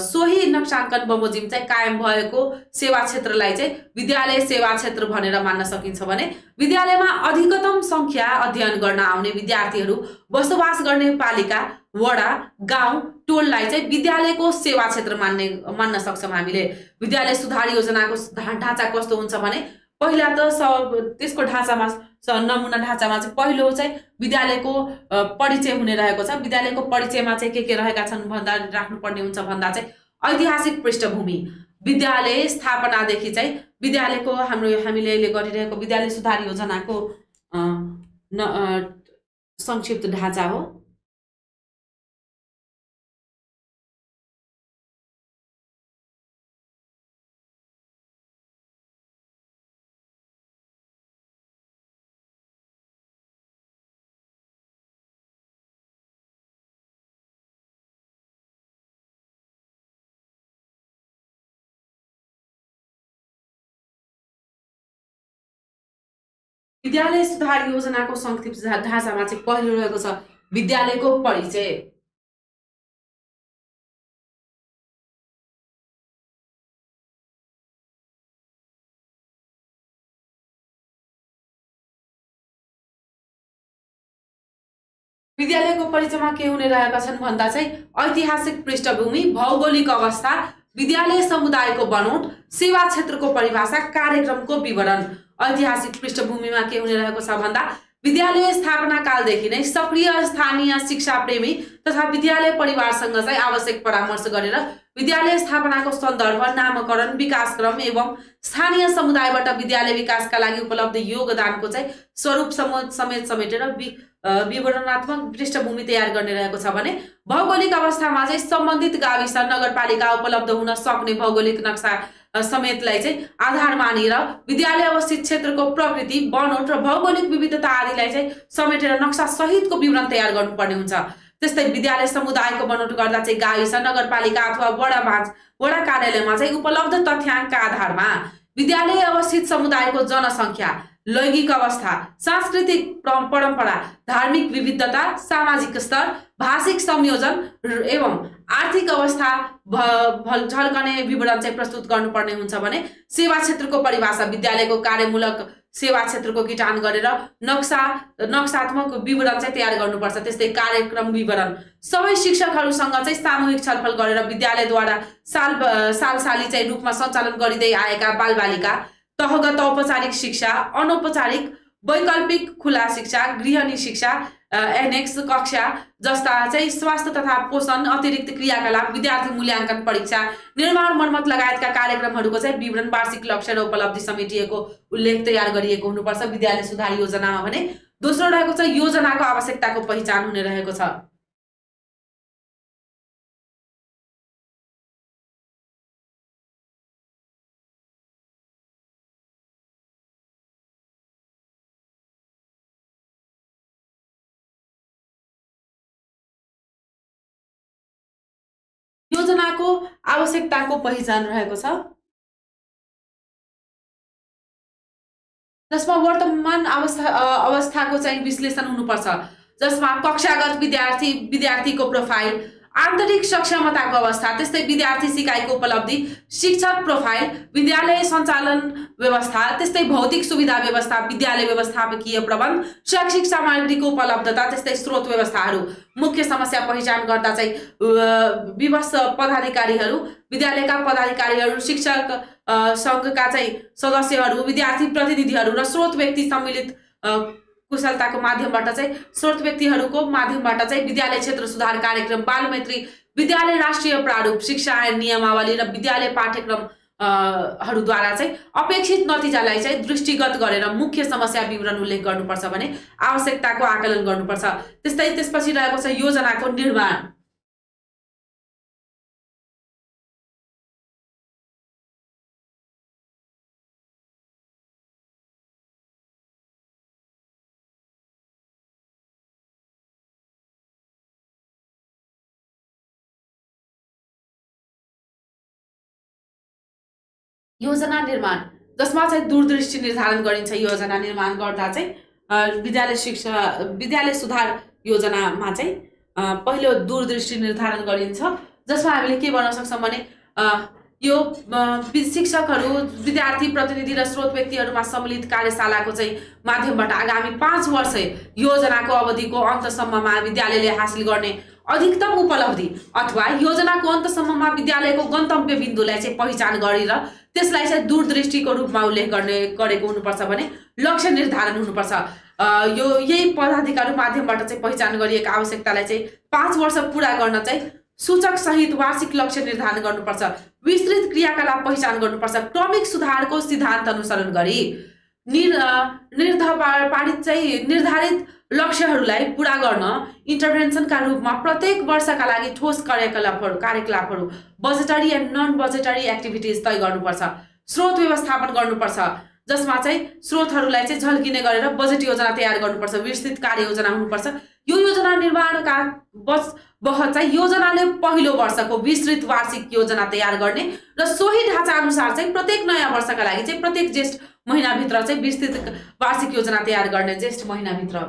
सोही नक्साङ्कन बमोजिम चाहिँ कायम भएको सेवा क्षेत्रलाई चाहिँ विद्यालय सेवा क्षेत्र भनेर मान्न सकिन्छ भने विद्यालयमा अधिकतम संख्या अध्ययन गर्न आउने विद्यार्थीहरू बसोबास गर्ने पालिका, वडा, गाउँ, टोललाई चाहिँ विद्यालयको सेवा क्षेत्र मान्न सक्छौँ हामीले। विद्यालय सुधार योजनाको ढाँचा कस्तो हुन्छ भने पहिला त त्यसको ढाँचामा नमुना ढाँचामा चाहिँ पहिलो चाहिँ विद्यालयको परिचय हुने रहेको छ। विद्यालयको परिचयमा चाहिँ के रहेका छन् भन्दा राख्नुपर्ने हुन्छ भन्दा चाहिँ ऐतिहासिक पृष्ठभूमि, विद्यालय स्थापनादेखि चाहिँ विद्यालयको हामीले अहिले गरिरहेको विद्यालय सुधार योजनाको संक्षिप्त ढाँचा हो। विद्यालय सुधार योजनाको संक्षिप्त ढाँचामा चाहिँ पहिलो रहेको छ विद्यालयको परिचय। विद्यालयको परिचयमा के हुने रहेका छन् भन्दा चाहिँ ऐतिहासिक पृष्ठभूमि, भौगोलिक अवस्था, विद्यालय समुदायको बनोट, सेवा क्षेत्रको परिभाषा, कार्यक्रमको विवरण। ऐतिहासिक पृष्ठभूमिमा के हुने रहेको छ भन्दा विद्यालय स्थापना कालदेखि नै सक्रिय स्थानीय शिक्षा प्रेमी तथा विद्यालय परिवारसँग चाहिँ आवश्यक परामर्श गरेर विद्यालय स्थापनाको सन्दर्भ, नामकरण, विकासक्रम एवं स्थानीय समुदायबाट विद्यालय विकासका लागि उपलब्ध योगदानको चाहिँ स्वरूप समेत समेटेर विवरणात्मक पृष्ठभूमि तयार गर्ने रहेको छ भने भौगोलिक अवस्थामा चाहिँ सम्बन्धित गाविस, नगरपालिका उपलब्ध हुन सक्ने भौगोलिक नक्सा समेतलाई चाहिँ आधार मानेर विद्यालय अवस्थित क्षेत्रको प्रकृति, बनोट र भौगोलिक विविधता आदिलाई चाहिँ समेटेर नक्सा सहितको विवरण तयार गर्नुपर्ने हुन्छ। त्यस्तै विद्यालय समुदायको बनोट गर्दा चाहिँ गाविस, नगरपालिका अथवा वडा कार्यालयमा चाहिँ उपलब्ध तथ्याङ्कका आधारमा विद्यालय अवस्थित समुदायको जनसङ्ख्या, लैंगिक अवस्था, सांस्कृतिक परम्परा, धार्मिक विविधता, सामाजिक स्तर, भाषिक संयोजन एवं आर्थिक अवस्था झल्कने विवरण चाहिँ प्रस्तुत गर्नुपर्ने हुन्छ भने सेवा क्षेत्रको परिभाषा, विद्यालयको कार्यमूलक सेवा क्षेत्रको किटान गरेर नक्सात्मक विवरण चाहिँ तयार गर्नुपर्छ। त्यस्तै कार्यक्रम विवरण, सबै शिक्षकहरूसँग चाहिँ सामूहिक छलफल गरेर विद्यालयद्वारा सालसाली चाहिँ रूपमा सञ्चालन गरिँदै आएका बालबालिका, तहगत औपचारिक शिक्षा, अनौपचारिक वैकल्पिक खुला शिक्षा, गृहिणी शिक्षा, एनेक्स कक्षा जस्ता चाहिँ स्वास्थ्य तथा पोषण, अतिरिक्त क्रियाकलाप, विद्यार्थी मूल्याङ्कन परीक्षा, निर्माण मर्मत लगायतका कार्यक्रमहरूको चाहिँ विवरण, वार्षिक लक्ष्य र उपलब्धि समेटिएको उल्लेख तयार गरिएको हुनुपर्छ विद्यालय सुधार योजनामा भने। दोस्रो रहेको छ योजनाको आवश्यकताको पहिचान हुने रहेको छ। योजनाको आवश्यकताको पहिचान रहेको छ, जसमा वर्तमान अवस्थाको चाहिँ विश्लेषण हुनुपर्छ, जसमा कक्षागत विद्यार्थीको प्रोफाइल, आन्तरिक सक्षमताको अवस्था, त्यस्तै विद्यार्थी सिकाइको उपलब्धि, शिक्षक प्रोफाइल, विद्यालय सञ्चालन व्यवस्था, त्यस्तै भौतिक सुविधा व्यवस्था, विद्यालय व्यवस्थापकीय प्रबन्ध, शैक्षिक सामग्रीको उपलब्धता, त्यस्तै स्रोत व्यवस्थाहरू। मुख्य समस्या पहिचान गर्दा चाहिँ विवश पदाधिकारीहरू, विद्यालयका पदाधिकारीहरू, शिक्षक सङ्घका चाहिँ सदस्यहरू, विद्यार्थी प्रतिनिधिहरू र स्रोत व्यक्ति सम्मिलित कुशलताको माध्यमबाट चाहिँ स्रोत व्यक्तिहरूको माध्यमबाट चाहिँ विद्यालय क्षेत्र सुधार कार्यक्रम, बालमैत्री, विद्यालय राष्ट्रिय प्रारूप, शिक्षा ऐन नियमावली र विद्यालय पाठ्यक्रम हरूद्वारा चाहिँ अपेक्षित नतिजालाई चाहिँ दृष्टिगत गरेर मुख्य समस्या विवरण उल्लेख गर्नुपर्छ भने आवश्यकताको आकलन गर्नुपर्छ। त्यस्तै त्यसपछि रहेको छ योजनाको निर्माण। योजना निर्माण, जसमा चाहिँ दूरदृष्टि निर्धारण गरिन्छ। योजना निर्माण गर्दा चाहिँ विद्यालय सुधार योजनामा चाहिँ पहिलो दूरदृष्टि निर्धारण गरिन्छ, जसमा हामीले के गर्न सक्छौँ भने यो शिक्षकहरू, विद्यार्थी प्रतिनिधि र स्रोत व्यक्तिहरूमा सम्मिलित कार्यशालाको चाहिँ माध्यमबाट आगामी 5 वर्ष योजनाको अवधिको अन्तसम्ममा विद्यालयले हासिल गर्ने अधिकतम उपलब्धि अथवा योजनाको अन्तसम्ममा विद्यालयको गन्तव्य बिन्दुलाई चाहिँ पहिचान गरेर त्यसलाई चाहिँ दूरदृष्टिको रूपमा उल्लेख गरेको हुनुपर्छ भने लक्ष्य निर्धारण हुनुपर्छ। यो यही पदाधिकारीको माध्यमबाट चाहिँ पहिचान गरिएका आवश्यकतालाई चाहिँ 5 वर्ष पुरा गर्न चाहिँ सूचक सहित वार्षिक लक्ष्य निर्धारण गर्नुपर्छ, विस्तृत क्रियाकलाप पहिचान गर्नुपर्छ, क्रमिक सुधारको सिद्धान्त अनुसरण गरी निर्धारित लक्ष्यहरूलाई पूरा गर्न इन्टरभेन्सनका रूपमा प्रत्येक वर्षका लागि ठोस कार्यकलापहरू budgetary and non budgetary activities तय गर्नुपर्छ। स्रोत व्यवस्थापन गर्नुपर्छ, जसमा चाहिँ स्रोतहरूलाई चाहिँ झल्किने गरेर बजेट योजना तयार गर्नुपर्छ, विस्तृत कार्ययोजना हुनुपर्छ। यो योजना निर्माणका बखत चाहिँ योजनाले पहिलो वर्षको विस्तृत वार्षिक योजना तयार गर्ने र सोही ढाँचा अनुसार चाहिँ प्रत्येक नयाँ वर्षका लागि चाहिँ प्रत्येक ज्येष्ठ महिनाभित्र चाहिँ विस्तृत वार्षिक योजना तयार गर्ने ज्येष्ठ महिनाभित्र।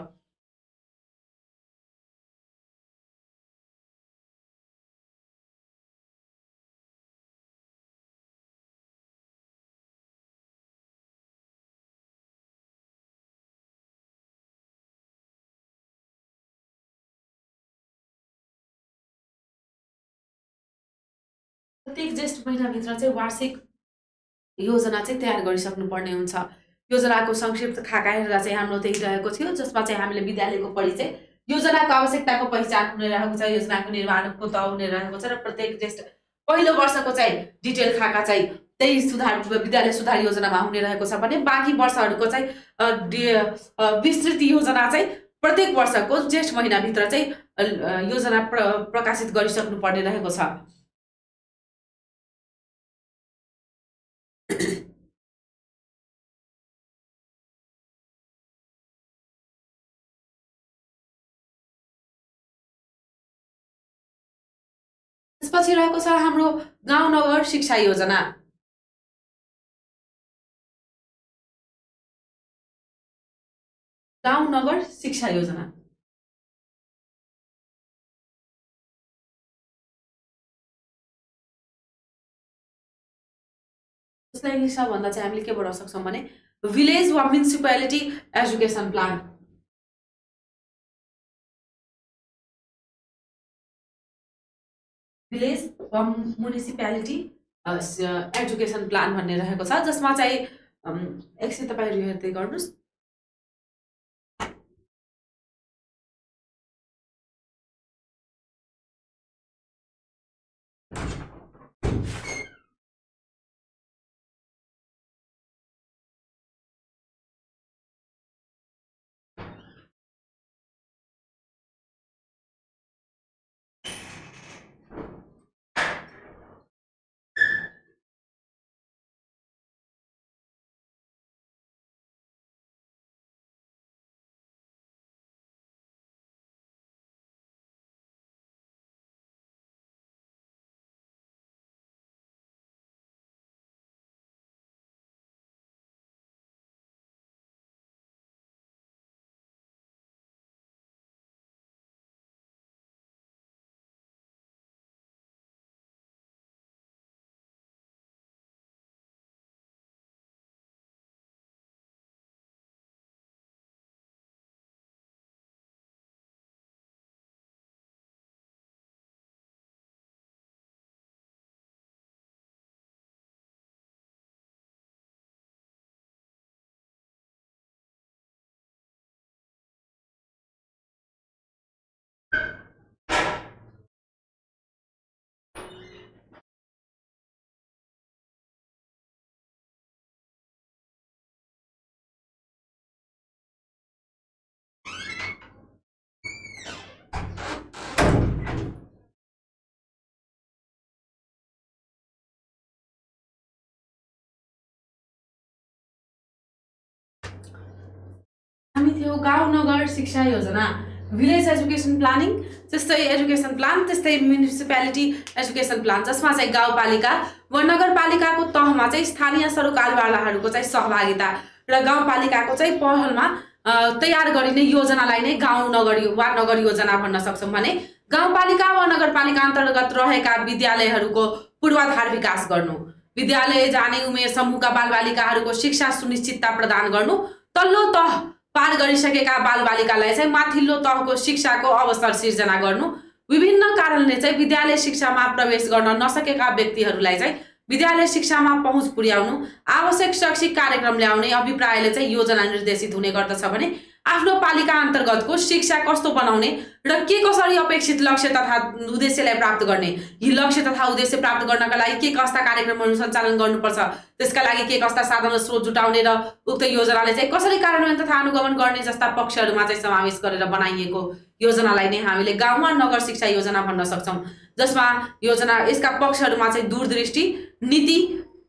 प्रत्येक ज्येष्ठ महिनाभित्र चाहिँ वार्षिक योजना चाहिँ तयार गरिसक्नुपर्ने हुन्छ। योजनाको संक्षिप्त खाका हेर्दा चाहिँ हाम्रो त्यही रहेको थियो, जसमा चाहिँ हामीले विद्यालयको परिचय, योजनाको आवश्यकताको पहिचान हुने रहेको छ, योजनाको निर्माणको तह हुने रहेको छ र प्रत्येक ज्येष्ठ पहिलो वर्षको चाहिँ डिटेल खाका चाहिँ त्यही विद्यालय सुधार योजनामा हुने रहेको छ भने बाँकी वर्षहरूको चाहिँ विस्तृत योजना चाहिँ प्रत्येक वर्षको ज्येष्ठ महिनाभित्र चाहिँ योजना प्रकाशित गरिसक्नुपर्ने रहेको छ। त्यसपछि रहेको छ हाम्रो गाउँ नगर शिक्षा योजना। गाउँ नगर शिक्षा योजना। यसलाई इङ्ग्लिसमा भन्दा चाहिँ हामीले के पढ्न सक्छौँ भने भिलेज वा म्युनिसिपालिटी एजुकेसन प्लान। भिलेज वा म्युनिसिपालिटी एजुकेसन प्लान भन्ने रहेको छ, जसमा चाहिँ एकछिन तपाईँहरू हेर्दै गर्नुहोस्। हामी थियो गाउँ नगर शिक्षा योजना, भिलेज एजुकेसन प्लानिङ, त्यस्तै एजुकेसन प्लान, त्यस्तै म्युनिसिपालिटी एजुकेसन प्लान, जसमा चाहिँ गाउँपालिका वा नगरपालिकाको तहमा चाहिँ स्थानीय सरकारवालाहरूको चाहिँ सहभागिता र गाउँपालिकाको चाहिँ पहलमा तयार गरिने योजनालाई नै गाउँ नगर वा नगर योजना भन्न सक्छौँ। भने गाउँपालिका वा नगरपालिका अन्तर्गत रहेका विद्यालयहरूको पूर्वाधार विकास गर्नु, विद्यालय जाने उमेर समूहका बालबालिकाहरूको शिक्षा सुनिश्चितता प्रदान गर्नु, तल्लो तह पार गरिसकेका बालबालिकालाई चाहिँ माथिल्लो तहको शिक्षाको अवसर सिर्जना गर्नु, विभिन्न कारणले चाहिँ विद्यालय शिक्षामा प्रवेश गर्न नसकेका व्यक्तिहरूलाई चाहिँ विद्यालय शिक्षामा पहुँच पुर्याउनु, आवश्यक शैक्षिक कार्यक्रम ल्याउने अभिप्रायले चाहिँ योजना निर्देशित हुने गर्दछ। भने आफ्नो पालिका अन्तर्गतको शिक्षा कस्तो बनाउने र के कसरी अपेक्षित लक्ष्य तथा उद्देश्यलाई प्राप्त गर्ने, यी लक्ष्य तथा उद्देश्य प्राप्त गर्नका लागि के कस्ता कार्यक्रमहरू सञ्चालन गर्नुपर्छ, त्यसका लागि के कस्ता साधन र स्रोत जुटाउने र उक्त योजनाले चाहिँ कसरी कार्यान्वयन तथा अनुगमन गर्ने जस्ता पक्षहरूमा चाहिँ समावेश गरेर बनाइएको योजनालाई नै हामीले गाउँ वा नगर शिक्षा योजना भन्न सक्छौँ। जसमा योजना यसका पक्षहरूमा चाहिँ दूरदृष्टि, नीति,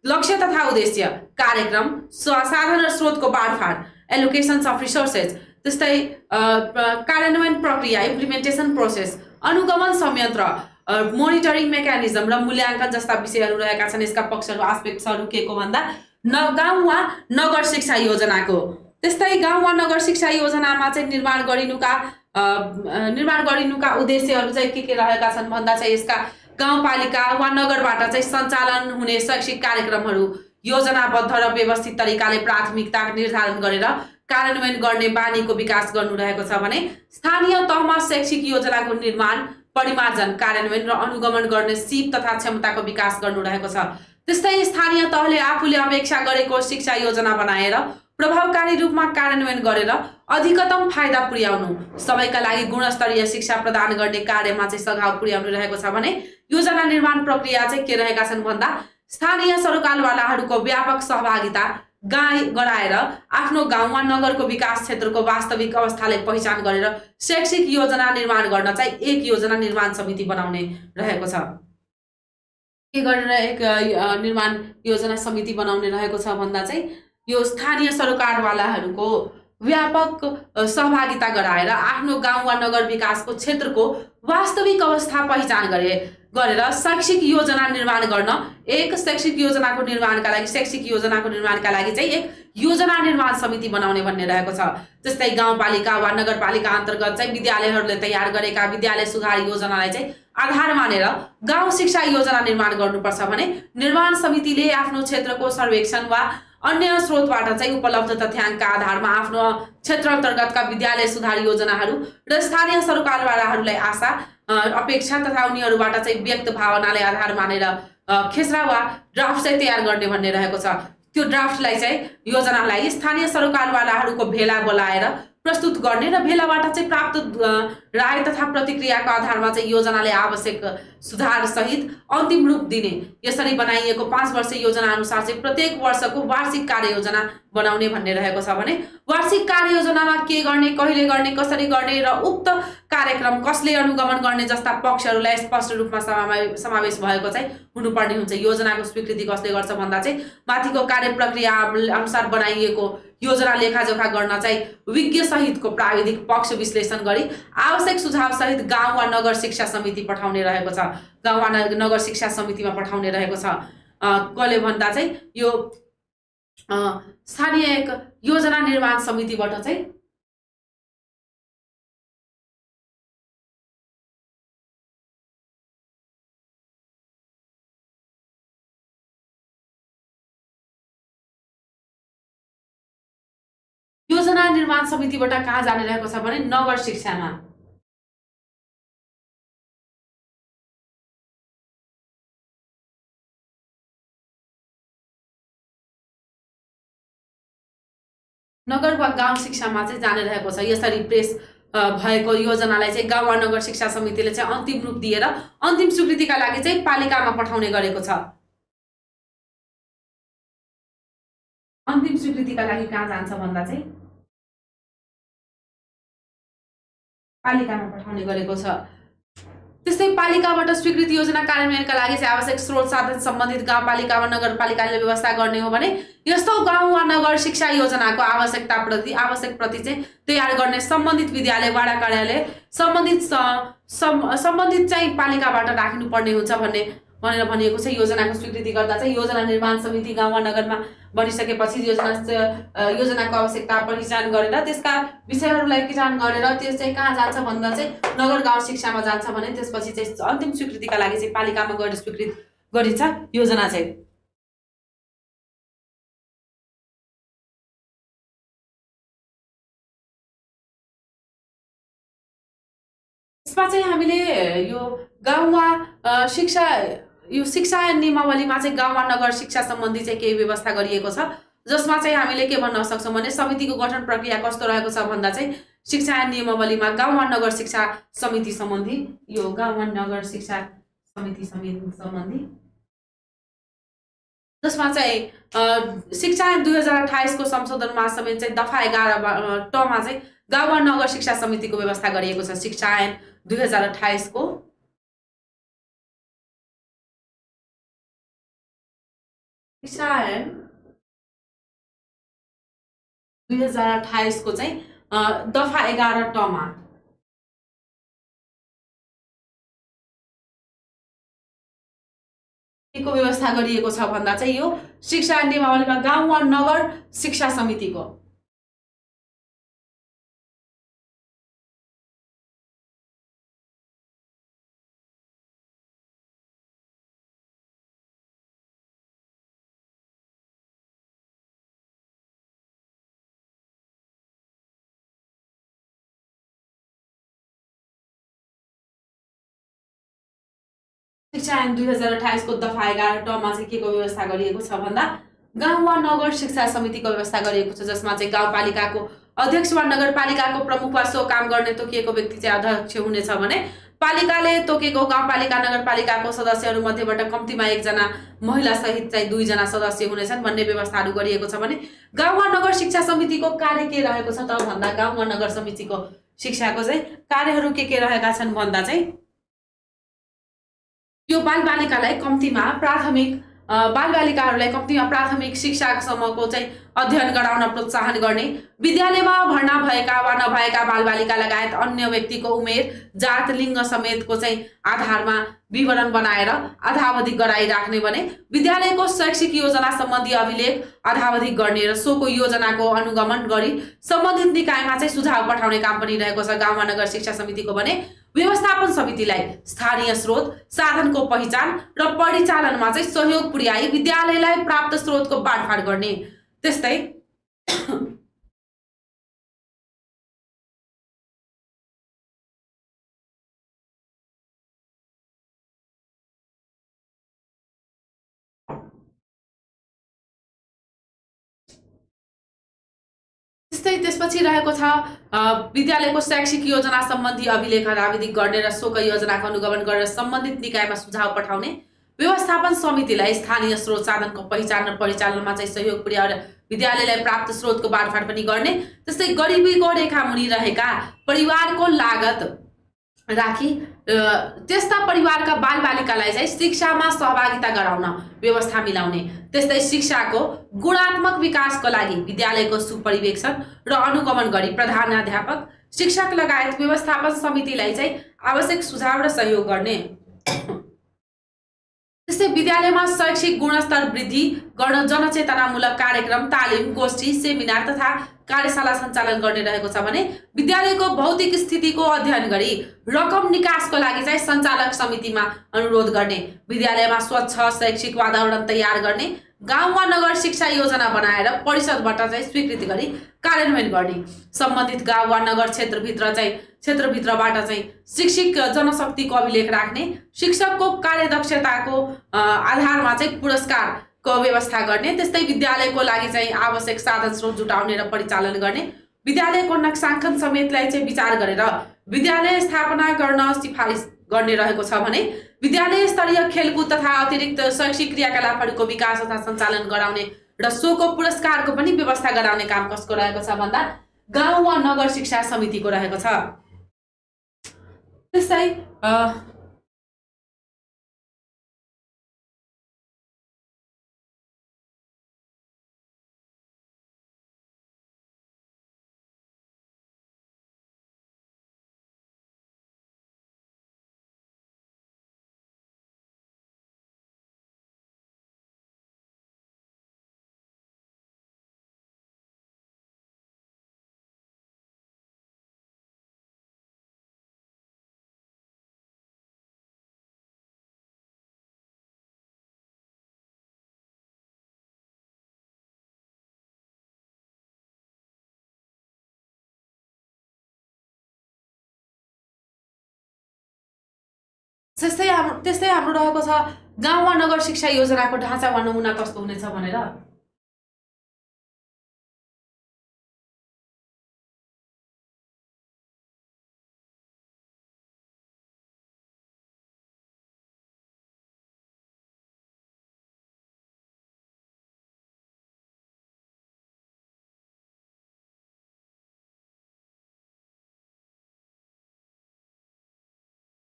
लक्ष्य तथा उद्देश्य, कार्यक्रम, साधन र स्रोतको बाँडफाँड, एलोकेशन्स अफ रिसोर्सेस, त्यस्तै कार्यान्वयन प्रक्रिया, इम्प्लिमेन्टेसन प्रोसेस, अनुगमन संयन्त्र, मोनिटरिङ मेकानिजम र मूल्याङ्कन जस्ता विषयहरू रहेका छन्। यसका पक्षहरू आस्पेक्ट्सहरू के को भन्दा गाउँ वा नगर शिक्षा योजनाको। त्यस्तै गाउँ वा नगर शिक्षा योजनामा चाहिँ निर्माण गरिनुका उद्देश्यहरू चाहिँ के रहेका छन् भन्दा चाहिँ यसका गाउँपालिका वा नगरबाट चाहिँ सञ्चालन हुने शैक्षिक कार्यक्रमहरू योजनाबद्ध र व्यवस्थित तरिकाले प्राथमिकता निर्धारण गरेर कार्यान्वयन गर्ने बानीको विकास गर्नु रहेको छ। भने स्थानीय तहमा शैक्षिक योजनाको निर्माण, परिमार्जन, कार्यान्वयन र अनुगमन गर्ने सिप तथा क्षमताको विकास गर्नु रहेको छ। त्यस्तै स्थानीय तहले आफूले अपेक्षा गरेको शिक्षा योजना बनाएर प्रभावकारी रूपमा कार्यान्वयन गरेर अधिकतम फाइदा पुर्याउनु, सबैका लागि गुणस्तरीय शिक्षा प्रदान गर्ने कार्यमा चाहिँ सघाउ पुर्याउनु रहेको छ। भने योजना निर्माण प्रक्रिया चाहिँ के रहेका छन् भन्दा स्थानीय सरकारवालाहरूको व्यापक सहभागिता गराएर आफ्नो गाउँ वा नगरको विकास क्षेत्रको वास्तविक अवस्थालाई पहिचान गरेर शैक्षिक योजना निर्माण गर्न चाहिँ एक योजना निर्माण समिति बनाउने रहेको छ। के गरेर एक निर्माण योजना समिति बनाउने रहेको छ भन्दा चाहिँ यो स्थानीय सरकारवालाहरूको व्यापक सहभागिता गराएर आफ्नो गाउँ वा नगर विकासको क्षेत्रको वास्तविक अवस्था पहिचान गरे गरेर शैक्षिक योजना निर्माण गर्न, एक शैक्षिक योजनाको निर्माणका लागि चाहिँ एक योजना निर्माण समिति बनाउने भन्ने रहेको छ। जस्तै गाउँपालिका वा नगरपालिका अन्तर्गत चाहिँ विद्यालयहरूले तयार गरेका विद्यालय सुधार योजनालाई चाहिँ आधार मानेर गाउँ शिक्षा योजना निर्माण गर्नुपर्छ भने निर्माण समितिले आफ्नो क्षेत्रको सर्वेक्षण वा अन्य स्रोतबाट चाहिँ उपलब्ध तथ्याङ्कका आधारमा आफ्नो क्षेत्र अन्तर्गतका विद्यालय सुधार योजनाहरू र स्थानीय सरकारवालाहरूलाई आशा अपेक्षा तथा उनीहरूबाट चाहिँ व्यक्त भावनालाई आधार मानेर खेसरा वा ड्राफ्ट चाहिँ तयार गर्ने भन्ने रहेको छ। त्यो ड्राफ्टलाई चाहिँ योजनालाई स्थानीय सरकारवालाहरूको भेला बोलाएर प्रस्तुत गर्ने र भेलाबाट चाहिँ प्राप्त राय तथा प्रतिक्रियाको आधारमा चाहिँ योजनाले आवश्यक सुधार सहित अन्तिम रूप दिने। यसरी बनाइएको 5 वर्ष योजना अनुसार चाहिँ प्रत्येक वर्षको वार्षिक कार्ययोजना बनाउने भन्ने रहेको छ भने वार्षिक कार्ययोजनामा के गर्ने, कहिले गर्ने, कसरी गर्ने र उक्त कार्यक्रम कसले अनुगमन गर्ने जस्ता पक्षहरूलाई स्पष्ट रूपमा समावेश भएको चाहिँ हुनुपर्ने हुन्छ। योजनाको स्वीकृति कसले गर्छ भन्दा चाहिँ माथिको कार्य प्रक्रिया अनुसार बनाइएको योजना लेखाजोखा गर्न चाहिँ विज्ञ सहितको प्राविधिक पक्ष विश्लेषण गरी आवश्यक सुझाव सहित गाउँ वा नगर शिक्षा समिति पठाउने रहेको छ। गाउँ वा नगर शिक्षा समितिमा पठाउने रहेको छ। कसले भन्दा चाहिँ यो स्थानीय एक योजना निर्माण समितिबाट चाहिँ योजना निर्माण समितिबाट कहाँ जाने रहेको छ भने नगर शिक्षामा। नगर वा गाउँ शिक्षामा चाहिँ जाने रहेको छ। यसरी प्रेस भएको योजनालाई चाहिँ गाउँ वा नगर शिक्षा समितिले चाहिँ अन्तिम रूप दिएर अन्तिम स्वीकृतिका लागि चाहिँ पालिकामा पठाउने गरेको छ। अन्तिम स्वीकृतिका लागि कहाँ जान्छ भन्दा चाहिँ पालिकामा पठाउने गरेको छ। त्यस्तै पालिकाबाट स्वीकृत योजना कार्यान्वयनका लागि चाहिँ आवश्यक स्रोत साधन सम्बन्धित गाउँपालिका वा नगरपालिकाले व्यवस्था गर्ने हो भने यस्तो गाउँ वा नगर शिक्षा योजनाको आवश्यक प्रति चाहिँ तयार गर्ने सम्बन्धित विद्यालय वाडा कार्यालय सम्बन्धित चाहिँ पालिकाबाट राख्नुपर्ने हुन्छ भनेर भनिएको छ। योजनाको स्वीकृति गर्दा चाहिँ योजना निर्माण समिति गाउँ वा नगरमा बनिसकेपछि योजनाको आवश्यकता पहिचान गरेर त्यसका विषयहरूलाई किटान गरेर त्यो चाहिँ कहाँ जान्छ भन्दा चाहिँ नगर गाउँ शिक्षामा जान्छ भने त्यसपछि चाहिँ अन्तिम स्वीकृतिका लागि चाहिँ पालिकामा गएर स्वीकृत गरिन्छ योजना चाहिँ। यसमा चाहिँ हामीले यो गाउँ वा शिक्षा नियमावलीमा चाहिँ गाउँ वा नगर शिक्षा सम्बन्धी चाहिँ केही व्यवस्था गरिएको छ, जसमा चाहिँ हामीले के भन्न सक्छौँ भने समितिको गठन प्रक्रिया कस्तो रहेको छ भन्दा चाहिँ शिक्षा नियमावलीमा गाउँ वा नगर शिक्षा समिति सम्बन्धी यो गाउँ वा नगर शिक्षा समिति सम्बन्धी जसमा चाहिँ शिक्षा 2028 को संशोधनमा समेत चाहिँ दफा 11 टमा चाहिँ गाउँ वा नगर शिक्षा समितिको व्यवस्था गरिएको छ। शिक्षा ऐन 2028 को शिक्षा ऐन 2028 को चाहिँ दफा 11 टमा को व्यवस्था गरिएको छ भन्दा चाहिँ यो शिक्षा नियमावलीमा गाउँ वा नगर शिक्षा समितिको शिक्षा ऐन 2028 को दफा 11 टमा चाहिँ के को व्यवस्था गरिएको छ भन्दा गाउँ वा नगर शिक्षा समितिको व्यवस्था गरिएको छ, जसमा चाहिँ गाउँपालिकाको अध्यक्ष वा नगरपालिकाको प्रमुख वा सो काम गर्ने तोकिएको व्यक्ति चाहिँ अध्यक्ष हुनेछ भने पालिकाले तोकेको गाउँपालिका नगरपालिकाको सदस्यहरू मध्येबाट कम्तीमा 1 जना महिला सहित चाहिँ 2 जना सदस्य हुनेछन् भन्ने व्यवस्थाहरू गरिएको छ भने गाउँ वा नगर शिक्षा समितिको कार्य के रहेको छ त भन्दा गाउँ वा नगर समितिको शिक्षाको चाहिँ कार्यहरू के रहेका छन् भन्दा चाहिँ यो बालबालिकालाई कम्तीमा प्राथमिक बालबालिकाहरूलाई कम्तीमा प्राथमिक शिक्षासम्मको चाहिँ अध्ययन गराउन प्रोत्साहन गर्ने, विद्यालयमा भर्ना भएका वा नभएका बालबालिका लगायत अन्य व्यक्तिको उमेर, जात, लिङ्ग समेतको चाहिँ आधारमा विवरण बनाएर अधावधिक गराइराख्ने भने, विद्यालयको शैक्षिक योजना सम्बन्धी अभिलेख अधावधिक गर्ने र सोको योजनाको अनुगमन गरी सम्बन्धित निकायमा चाहिँ सुझाव पठाउने काम पनि रहेको छ। गाउँमा नगर शिक्षा समितिको भने व्यवस्थापन समितिलाई स्थानीय स्रोत, साधनको पहिचान र परिचालनमा चाहिँ सहयोग पुर्याई विद्यालयलाई प्राप्त स्रोतको बाँडफाँड गर्ने। त्यस्तै त्यसपछि रहेको छ विद्यालयको शैक्षिक योजना सम्बन्धी अभिलेख अधावधिक गर्ने र सोक योजनाको अनुगमन गरेर सम्बन्धित निकायमा सुझाव पठाउने, व्यवस्थापन समितिलाई स्थानीय स्रोत, साधनको पहिचान र परिचालनमा चाहिँ सहयोग पुर्याएर विद्यालयलाई प्राप्त स्रोतको बाँडफाँड पनि गर्ने। त्यस्तै गरिबीको रेखामुनि रहेका परिवारको लागत राखी त्यस्ता परिवारका बालबालिकालाई चाहिँ शिक्षामा सहभागिता गराउन व्यवस्था मिलाउने। त्यस्तै शिक्षाको गुणात्मक विकासको लागि विद्यालयको सुपरिवेक्षण र अनुगमन गरी प्रधानाध्यापक, शिक्षक लगायत व्यवस्थापन समितिलाई चाहिँ आवश्यक सुझाव र सहयोग गर्ने। त्यस्तै विद्यालयमा शैक्षिक गुणस्तर वृद्धि गर्न जनचेतनामूलक कार्यक्रम, तालिम, गोष्ठी, सेमिनार तथा कार्यशाला सञ्चालन गर्ने रहेको छ भने विद्यालयको भौतिक स्थितिको अध्ययन गरी रकम निकासको लागि चाहिँ सञ्चालक समितिमा अनुरोध गर्ने, विद्यालयमा स्वच्छ शैक्षिक वातावरण तयार गर्ने, गाउँ वा नगर शिक्षा योजना बनाएर परिषदबाट चाहिँ स्वीकृति गरी कार्यान्वयन गर्ने, सम्बन्धित गाउँ वा नगर क्षेत्रभित्रबाट चाहिँ शिक्षक जनशक्तिको अभिलेख राख्ने, शिक्षकको कार्यदक्षताको आधारमा चाहिँ पुरस्कारको व्यवस्था गर्ने। त्यस्तै विद्यालयको लागि चाहिँ आवश्यक साधन स्रोत जुटाउने र परिचालन गर्ने, विद्यालयको नक्साङ्कन समेतलाई चाहिँ विचार गरेर विद्यालय स्थापना गर्न सिफारिस गर्ने रहेको छ भने विद्यालय स्तरीय खेलकुद तथा अतिरिक्त शैक्षिक क्रियाकलापहरूको विकास तथा सञ्चालन गराउने र सोको पुरस्कारको पनि व्यवस्था गराउने काम कसको रहेको छ भन्दा गाउँ वा नगर शिक्षा समितिको रहेको छ। त्यस्तै त्यस्तै हाम्रो रहेको छ गाउँ वा नगर शिक्षा योजनाको ढाँचा वा नमुना कस्तो हुनेछ भनेर।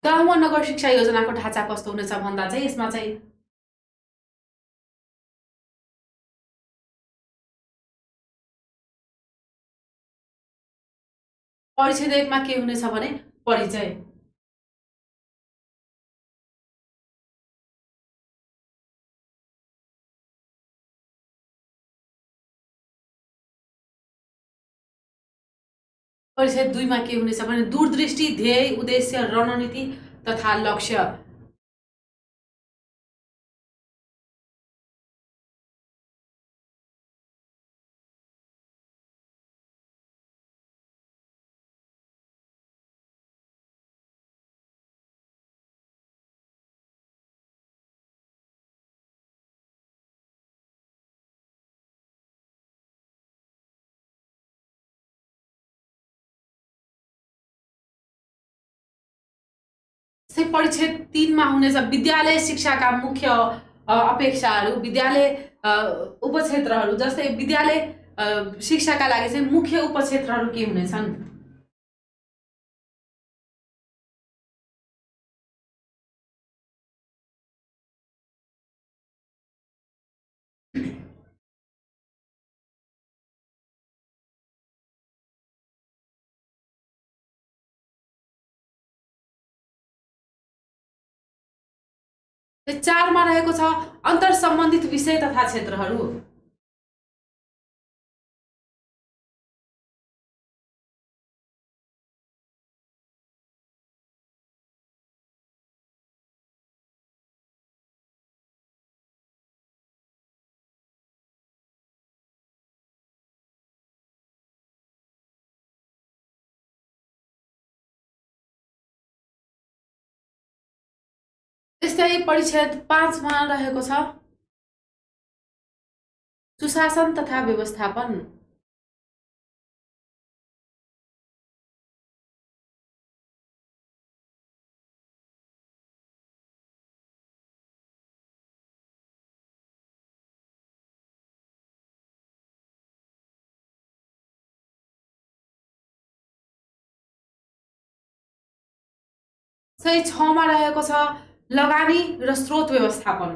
गाउँ वा नगर शिक्षा योजनाको ढाँचा कस्तो हुनेछ भन्दा चाहिँ यसमा चाहिँ परिच्छेद 1 मा के हुनेछ भने परिचय, परिच्छेद 2 मा के हुनेछ भने दूरदृष्टि, ध्येय, उद्देश्य, रणनीति तथा लक्ष्य। परिच्छेद 3 मा हुनेछ विद्यालय शिक्षाका मुख्य अपेक्षाहरू, विद्यालय उपक्षेत्रहरू, जस्तै विद्यालय शिक्षाका लागि चाहिँ मुख्य उपक्षेत्रहरू के हुनेछन्। 4 मा रहेको छ अन्तर सम्बन्धित विषय तथा क्षेत्रहरू। त्यस्तै परिच्छेद 5 मा रहेको छ सुशासन तथा व्यवस्थापन। सही 6 मा रहेको छ लगानी र स्रोत व्यवस्थापन।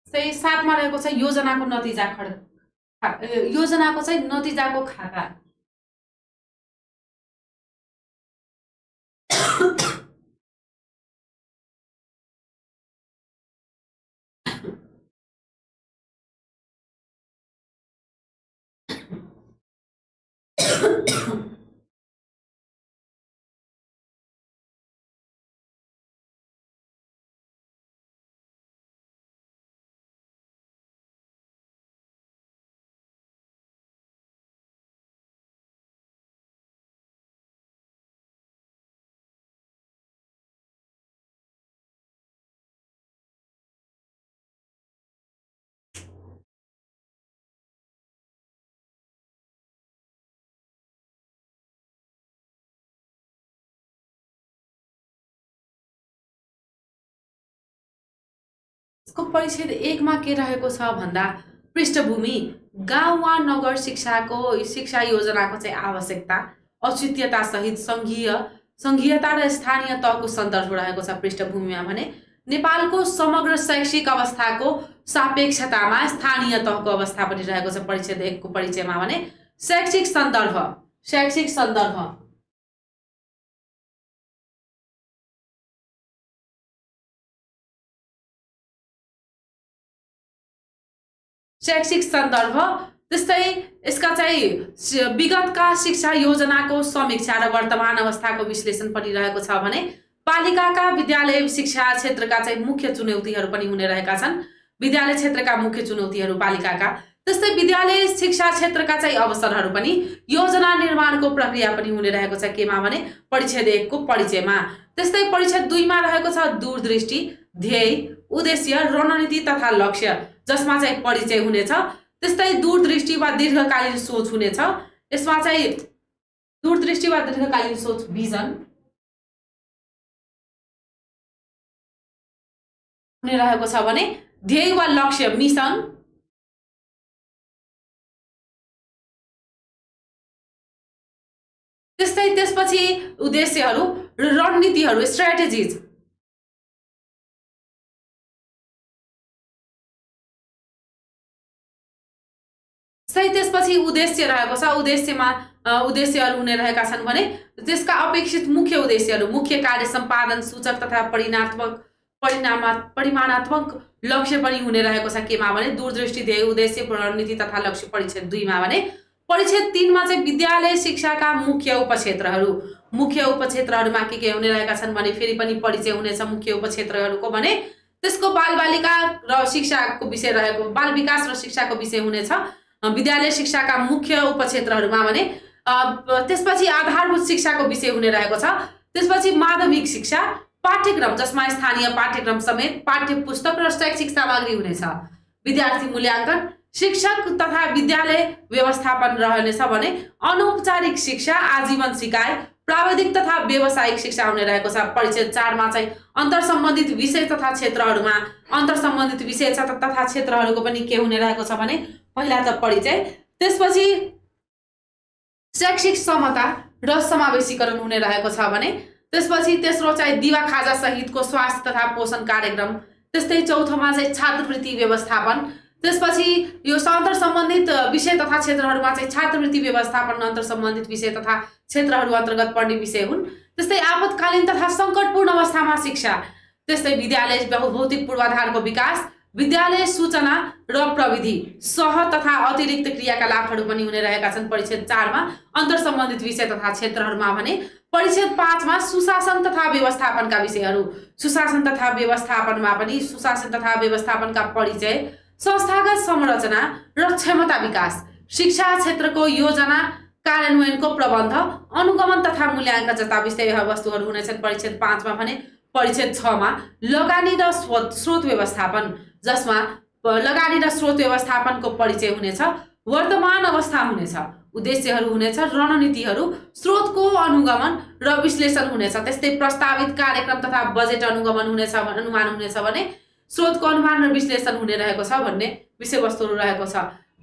सही 7 मा रहेको छ योजनाको नतिजाको खाका। यसको परिच्छेद 1 मा के रहेको छ भन्दा पृष्ठभूमि गाउँ वा नगर शिक्षा योजनाको चाहिँ आवश्यकता, औचित्यता सहित संघीयता र स्थानीय तहको सन्दर्भ रहेको छ। पृष्ठभूमिमा भने नेपालको समग्र शैक्षिक अवस्थाको सापेक्षतामा स्थानीय तहको अवस्था पनि रहेको छ। परिच्छेद 1 को परिचयमा भने शैक्षिक सन्दर्भ शैक्षिक सन्दर्भ। त्यस्तै यसका चाहिँ विगतका शिक्षा योजनाको समीक्षा र वर्तमान अवस्थाको विश्लेषण पनि रहेको छ भने पालिकाका विद्यालय शिक्षा क्षेत्रका चाहिँ मुख्य चुनौतीहरू पनि हुने रहेका छन्। विद्यालय क्षेत्रका मुख्य चुनौतीहरू पालिकाका, त्यस्तै विद्यालय शिक्षा क्षेत्रका चाहिँ अवसरहरू पनि योजना निर्माणको प्रक्रिया पनि हुने रहेको छ। केमा भने परिच्छेद 1 को परिचयमा। त्यस्तै परिच्छेद 2 मा रहेको छ दूरदृष्टि, ध्येय, उद्देश्य, रणनीति तथा लक्ष्य, जसमा चाहिँ परिचय हुनेछ। त्यस्तै दूरदृष्टि वा दीर्घकालीन सोच हुनेछ। यसमा चाहिँ दूरदृष्टि वा दीर्घकालीन सोच भिजन हुने रहेको छ भने ध्येय वा लक्ष्य मिसन, त्यस्तै त्यसपछि उद्देश्यहरू र रणनीतिहरू स्ट्र्याटेजिज। सही त्यसपछि उद्देश्य रहेको छ। उद्देश्यहरू हुने रहेका छन् भने त्यसका अपेक्षित मुख्य उद्देश्यहरू, मुख्य कार्य सम्पादन सूचक तथा परिमाणात्मक लक्ष्य पनि हुने रहेको छ। केमा भने दूरदृष्टि, ध्येय, उद्देश्य, रणनीति तथा लक्ष्य। परिच्छेद 2 मा भने परिच्छेद 3 मा चाहिँ विद्यालय शिक्षाका मुख्य उपक्षेत्रहरूमा के हुने रहेका छन् भने फेरि पनि परिचय हुनेछ मुख्य उपक्षेत्रहरूको भने त्यसको बालबालिका र शिक्षाको विषय रहेको, बाल विकास र शिक्षाको विषय हुनेछ विद्यालय शिक्षाका मुख्य उपक्षेत्रहरूमा भने। त्यसपछि आधारभूत शिक्षाको विषय हुने रहेको छ। त्यसपछि माध्यमिक शिक्षा पाठ्यक्रम, जसमा स्थानीय पाठ्यक्रम समेत पाठ्य पुस्तक र शैक्षिक सामग्री हुनेछ। विद्यार्थी मूल्याङ्कन, शिक्षक तथा विद्यालय व्यवस्थापन रहनेछ भने अनौपचारिक शिक्षा, आजीवन सिकाइ, प्राविधिक तथा व्यावसायिक शिक्षा हुने रहेको छ। परिच्छेद 4 मा चाहिँ अन्तर सम्बन्धित विषय तथा क्षेत्रहरूको पनि के हुने रहेको छ भने पहिला त परिचय, त्यसपछि शैक्षिक समता र समावेशीकरण हुने रहेको छ भने त्यसपछि तेस्रो चाहिँ दिवा खाजा सहितको स्वास्थ्य तथा पोषण कार्यक्रम, त्यस्तै चौथोमा चाहिँ छात्रवृत्ति व्यवस्थापन, त्यसपछि यो अन्तर सम्बन्धित विषय तथा क्षेत्रहरूमा चाहिँ छात्रवृत्ति व्यवस्थापन अन्तर सम्बन्धित विषय तथा क्षेत्रहरू अन्तर्गत पर्ने विषय हुन्। त्यस्तै आपतकालीन तथा सङ्कटपूर्ण अवस्थामा शिक्षा, त्यस्तै विद्यालय भौतिक पूर्वाधारको विकास, विद्यालय सूचना र प्रविधि सह तथा अतिरिक्त क्रियाकलापहरू पनि हुने रहेका छन्। परिच्छेद 4 मा अन्तर सम्बन्धित विषय तथा क्षेत्रहरूमा भने परिच्छेद 5 मा सुशासन तथा व्यवस्थापनका विषयहरू, सुशासन तथा व्यवस्थापनमा पनि सुशासन तथा व्यवस्थापनका परिचय, संस्थागत संरचना र क्षमता विकास, शिक्षा क्षेत्रको योजना कार्यान्वयनको प्रबन्ध, अनुगमन तथा मूल्याङ्कन जस्ता विषयवस्तुहरू हुनेछन्। परिच्छेद 5 मा भने परिच्छेद 6 मा लगानी र स्रोत व्यवस्थापन, जसमा लगानी र स्रोत व्यवस्थापनको परिचय हुनेछ, वर्तमान अवस्था हुनेछ, उद्देश्यहरू हुनेछ, रणनीतिहरू, स्रोतको अनुगमन र विश्लेषण हुनेछ। त्यस्तै प्रस्तावित कार्यक्रम तथा बजेट अनुगमन हुनेछ, अनुमान हुनेछ भने स्रोतको अनुमान र विश्लेषण हुने रहेको छ भन्ने विषयवस्तुहरू रहेको छ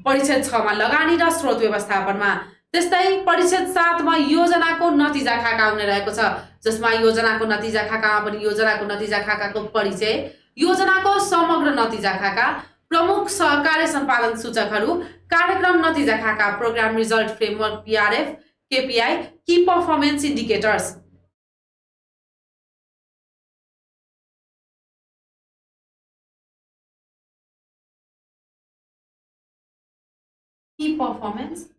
परिच्छेद 6 मा लगानी र स्रोत व्यवस्थापनमा। त्यस्तै परिच्छेद 7 मा योजनाको नतिजा खाका हुने रहेको छ, जसमा योजनाको नतिजा खाकामा पनि योजनाको नतिजा खाकाको परिचय, योजनाको समग्र नतिजा खाका, प्रमुख कार्य सम्पादन सूचकहरू, कार्यक्रम नतिजा खाका, programme result framework PRF, KPI, key performance indicators. Key performance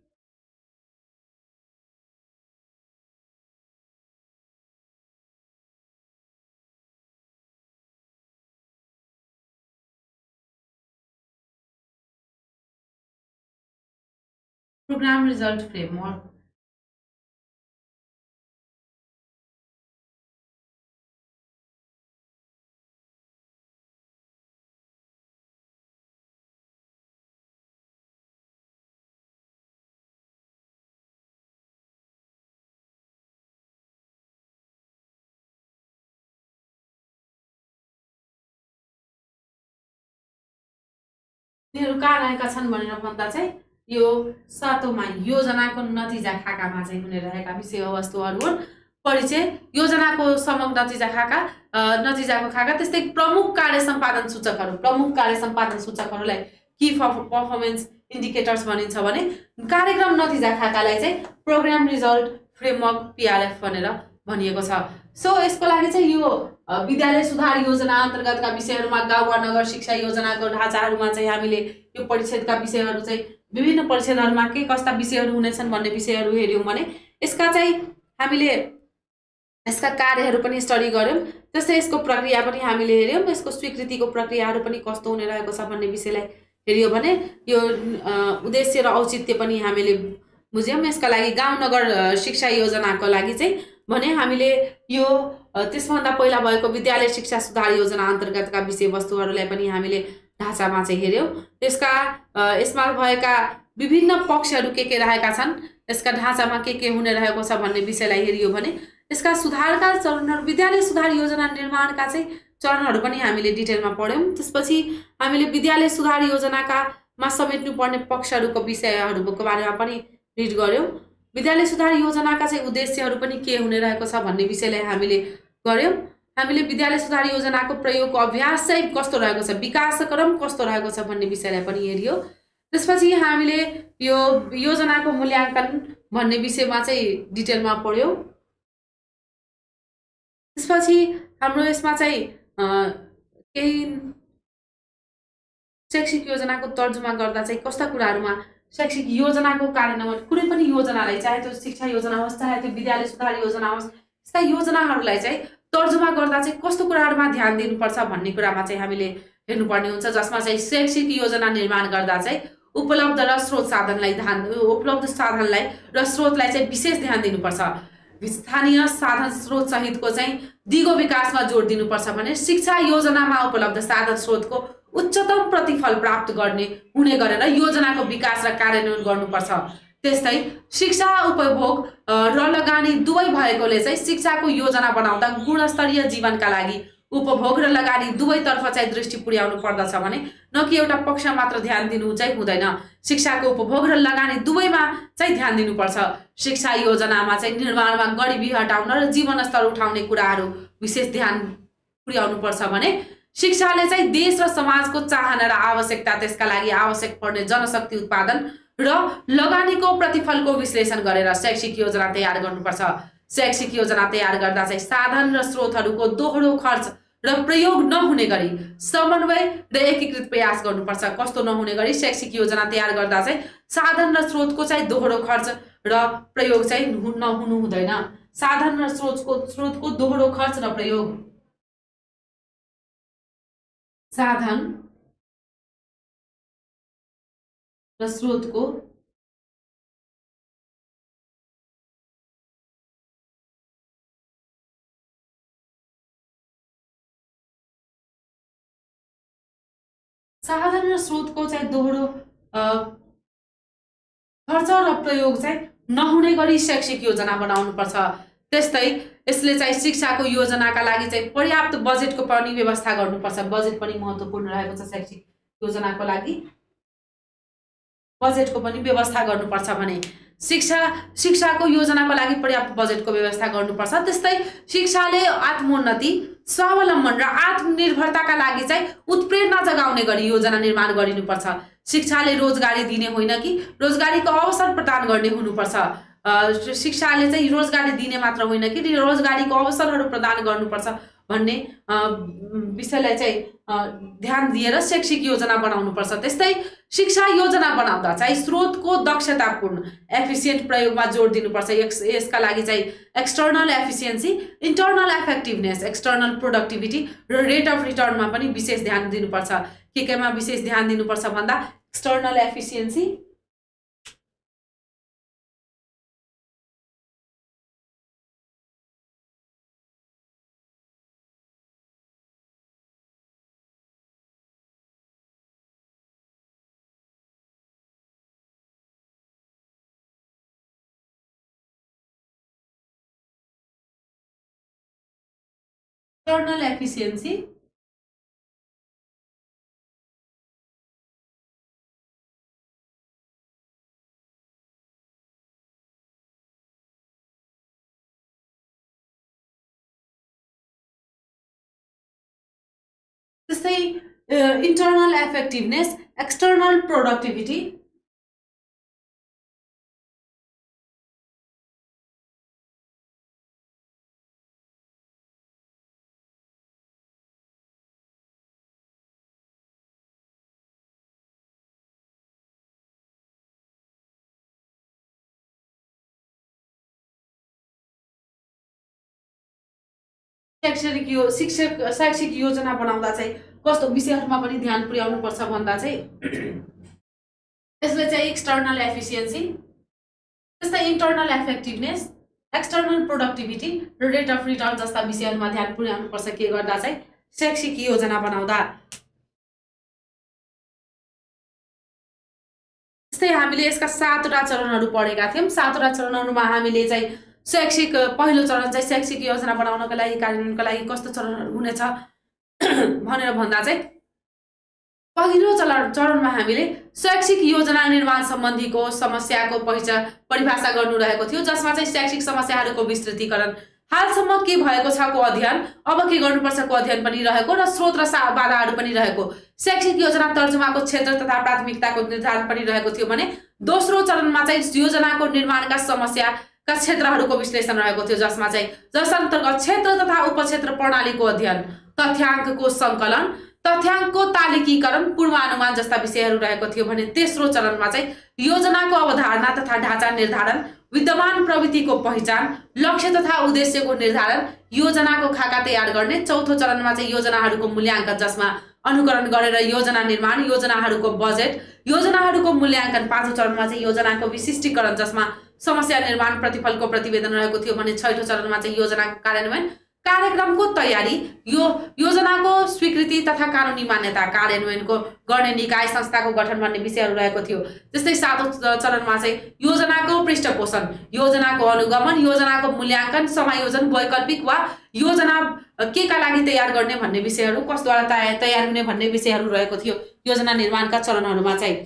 programme result framework. यिनीहरू कहाँ रहेका छन् भनेर भन्दा चाहिँ यो 7औं मा योजनाको नतिजा खाकामा चाहिँ हुने रहेका विषयवस्तुहरू हुन्। परिचय, योजनाको समग्र नतिजा खाका, नतिजाको खाका, त्यस्तै प्रमुख कार्य सम्पादन सूचकहरू, प्रमुख कार्य सम्पादन सूचकहरूलाई की परफॉर्मेंस इंडिकेटर्स भनिन्छ भने कार्यक्रम नतिजा खाकालाई चाहिँ प्रोग्राम रिजल्ट फ्रेमवर्क PRF भनेर भनिएको छ। सो यसको लागि चाहिँ यो विद्यालय सुधार योजना अन्तर्गतका विषयहरूमा गाउँ वा नगर शिक्षा योजनाको ढाँचाहरूमा चाहिँ हामीले यो परिच्छेदका विषयहरू चाहिँ विभिन्न परिच्छेदहरूमा के कस्ता विषयहरू हुनेछन् भन्ने विषयहरू हेर्यौं भने यसका चाहिँ हामीले यसका कार्यहरू पनि स्टडी गर्यौं। त्यस्तै यसको प्रक्रिया पनि हामीले हेर्यौं, यसको स्वीकृतिको प्रक्रियाहरू पनि कस्तो हुने रहेको छ भन्ने विषयलाई हेर्यौं भने यो उद्देश्य र औचित्य पनि हामीले बुझ्यौं। यसका लागि गाउँ नगर शिक्षा योजनाको लागि चाहिँ भने हामीले यो त्यसभन्दा पहिला भएको विद्यालय शिक्षा सुधार योजना अन्तर्गतका विषयवस्तुहरूलाई पनि हामीले ढाँचामा चाहिँ हेर्यौं। यसमा भएका विभिन्न पक्षहरू के रहेका छन्, यसका ढाँचामा के हुने रहेको छ भन्ने विषयलाई हेरियो भने यसका सुधारका चरणहरू, विद्यालय सुधार योजना निर्माणका चाहिँ चरणहरू पनि हामीले डिटेलमा पढ्यौं। त्यसपछि हामीले विद्यालय सुधार योजनाका मा समेट्नुपर्ने पक्षहरूको विषयहरूको बारेमा पनि रिड गर्यौं। विद्यालय सुधार योजनाका चाहिँ उद्देश्यहरू पनि के हुने रहेको छ भन्ने विषयलाई हामीले गर्यौं। हामीले विद्यालय सुधार योजनाको प्रयोगको अभ्यास चाहिँ कस्तो रहेको छ, विकासक्रम कस्तो रहेको छ भन्ने विषयलाई पनि हेरियो। त्यसपछि हामीले यो योजनाको मूल्याङ्कन भन्ने विषयमा चाहिँ डिटेलमा पढ्यौं। त्यसपछि हाम्रो यसमा चाहिँ केही शैक्षिक योजनाको तर्जुमा गर्दा चाहिँ कस्ता कुराहरुमा शैक्षिक योजनाको कार्यान्वयन, कुनै पनि योजनालाई, चाहे त्यो शिक्षा योजना होस् चाहे त्यो विद्यालय सुधार योजना होस्, यस्ता योजनाहरूलाई चाहिँ तर्जुमा गर्दा चाहिँ कस्तो कुराहरुमा ध्यान दिनुपर्छ भन्ने कुरामा चाहिँ हामीले हेर्नुपर्ने हुन्छ। जसमा चाहिँ शैक्षिक योजना निर्माण गर्दा चाहिँ उपलब्ध साधनलाई र स्रोतलाई चाहिँ विशेष ध्यान दिनुपर्छ। स्थानीय साधन स्रोत सहितको चाहिँ दिगो विकासमा जोड दिनुपर्छ भने शिक्षा योजनामा उपलब्ध साधन स्रोतको उच्चतम प्रतिफल प्राप्त हुने गरेर योजनाको विकास र कार्यान्वयन गर्नुपर्छ। त्यस्तै शिक्षा उपभोग र लगानी दुवै भएकोले चाहिँ शिक्षाको योजना बनाउँदा गुणस्तरीय जीवनका लागि उपभोग र लगानी दुवैतर्फ चाहिँ दृष्टि पुर्याउनु पर्दछ भने न कि एउटा पक्ष मात्र ध्यान दिनु चाहिँ हुँदैन। शिक्षाको उपभोग र लगानी दुवैमा चाहिँ ध्यान दिनुपर्छ। शिक्षा योजनामा चाहिँ निर्माणमा गरिबी हटाउन र जीवनस्तर उठाउने कुराहरू विशेष ध्यान पुर्याउनु पर्छ भने शिक्षाले चाहिँ देश र समाजको चाहना र आवश्यकता, त्यसका लागि आवश्यक पर्ने जनशक्ति उत्पादन र लगानीको प्रतिफलको विश्लेषण गरेर शैक्षिक योजना तयार गर्नुपर्छ। शैक्षिक योजना तयार गर्दा चाहिँ साधन र स्रोतहरूको दोहोरो खर्च र प्रयोग नहुने गरी समन्वय र एकीकृत प्रयास गर्नुपर्छ। कस्तो नहुने गरी? शैक्षिक योजना तयार गर्दा चाहिँ साधन र स्रोतको चाहिँ दोहोरो खर्च र प्रयोग चाहिँ नहुनु हुँदैन। साधन र स्रोतको दोहोरो खर्च र प्रयोग, साधन र स्रोतको साधन र स्रोतको चाहिँ दोहोरो खर्च र प्रयोग चाहिँ नहुने गरी शैक्षिक योजना बनाउनुपर्छ। त्यस्तै यसले चाहिँ शिक्षाको योजनाका लागि चाहिँ पर्याप्त बजेटको पनि व्यवस्था गर्नुपर्छ। बजेट पनि महत्त्वपूर्ण रहेको छ। शैक्षिक योजनाको लागि बजेटको पनि व्यवस्था गर्नुपर्छ भने शिक्षाको योजनाको लागि पर्याप्त बजेटको व्यवस्था गर्नुपर्छ। त्यस्तै शिक्षाले आत्मोन्नति, स्वावलम्बन र आत्मनिर्भरताका लागि चाहिँ उत्प्रेरणा जगाउने गरी योजना निर्माण गरिनुपर्छ। शिक्षाले रोजगारी दिने होइन कि रोजगारीको अवसर प्रदान गर्ने हुनुपर्छ। शिक्षाले चाहिँ रोजगारी दिने मात्र होइन कि रोजगारीको अवसरहरू प्रदान गर्नुपर्छ भन्ने विषयलाई चाहिँ ध्यान दिएर शैक्षिक योजना बनाउनुपर्छ। त्यस्तै शिक्षा योजना बनाउँदा चाहिँ स्रोतको दक्षतापूर्ण एफिसिएन्ट प्रयोगमा जोड दिनुपर्छ। यसका लागि चाहिँ external efficiency, internal effectiveness, external productivity र रेट अफ रिटर्नमा पनि विशेष ध्यान दिनुपर्छ। केमा विशेष ध्यान दिनुपर्छ भन्दा एक्सटर्नल एफिसिएन्सी, एक्सटर्नल एफिसिएन्सी, त्यस्तै इन्टर्नल इफेक्टिभनेस, एक्सटर्नल प्रोडक्टिभिटी, शैक्षिक योजना बनाउँदा चाहिँ कस्तो विषयहरूमा पनि ध्यान पुर्याउनु पर्छ भन्दा चाहिँ यसले चाहिँ एक्सटर्नल एफिसिएन्सी, त्यस्तै इन्टर्नल इफेक्टिभनेस, एक्सटर्नल प्रोडक्टिभिटी र रेट अफ रिटर्न जस्ता विषयहरूमा ध्यान पुर्याउनु पर्छ। के गर्दा चाहिँ शैक्षिक योजना बनाउँदा। त्यस्तै हामीले यसका 7वटा चरणहरू पढेका थियौँ। 7वटा चरणहरूमा हामीले चाहिँ पहिलो चरण चाहिँ शैक्षिक योजना बनाउनको लागि, कार्यान्वयनका लागि कस्तो चरणहरू हुनेछ भनेर भन्दा चाहिँ पहिलो चरणमा हामीले शैक्षिक योजना निर्माण सम्बन्धीको समस्याको परिभाषा गर्नु रहेको थियो, जसमा चाहिँ शैक्षिक समस्याहरूको विस्तृतीकरण, हालसम्म के भएको छ को अध्ययन, अब के गर्नुपर्छ को अध्ययन पनि रहेको र स्रोत र बाधाहरू पनि रहेको, शैक्षिक योजना तर्जुमाको क्षेत्र तथा प्राथमिकताको निर्धारण पनि रहेको थियो भने दोस्रो चरणमा चाहिँ योजनाको निर्माणका समस्याका क्षेत्रहरूको विश्लेषण रहेको थियो, जस अन्तर्गत क्षेत्र तथा उपक्षेत्र प्रणालीको अध्ययन, तथ्याङ्कको सङ्कलन, तथ्याङ्कको तालिकीकरण, पूर्वानुमान जस्ता विषयहरू रहेको थियो भने तेस्रो चरणमा चाहिँ योजनाको अवधारणा तथा ढाँचा निर्धारण, विद्यमान प्रवृत्तिको पहिचान, लक्ष्य तथा उद्देश्यको निर्धारण, योजनाको खाका तयार गर्ने, चौथो चरणमा चाहिँ योजनाहरूको मूल्याङ्कन जसमा अनुकरण गरेर योजना निर्माण, योजनाहरूको बजेट, योजनाहरूको मूल्याङ्कन, पाँचौं चरणमा चाहिँ योजनाको विशिष्टीकरण जसमा समस्या निर्माण प्रतिफलको प्रतिवेदन रहेको थियो भने छैठौं चरणमा चाहिँ योजनाको कार्यान्वयन, कार्यक्रमको तयारी, योजनाको स्वीकृति तथा कानुनी मान्यता, कार्यान्वयनको गर्ने निकाय संस्थाको गठन भन्ने विषयहरू रहेको थियो। त्यस्तै 7औं चरणमा चाहिँ योजनाको पृष्ठपोषण, योजनाको अनुगमन, योजनाको मूल्याङ्कन, समायोजन, वैकल्पिक वा योजना केका लागि तयार गर्ने भन्ने विषयहरू, कसद्वारा तयार हुने भन्ने विषयहरू रहेको थियो योजना निर्माणका चरणहरूमा चाहिँ।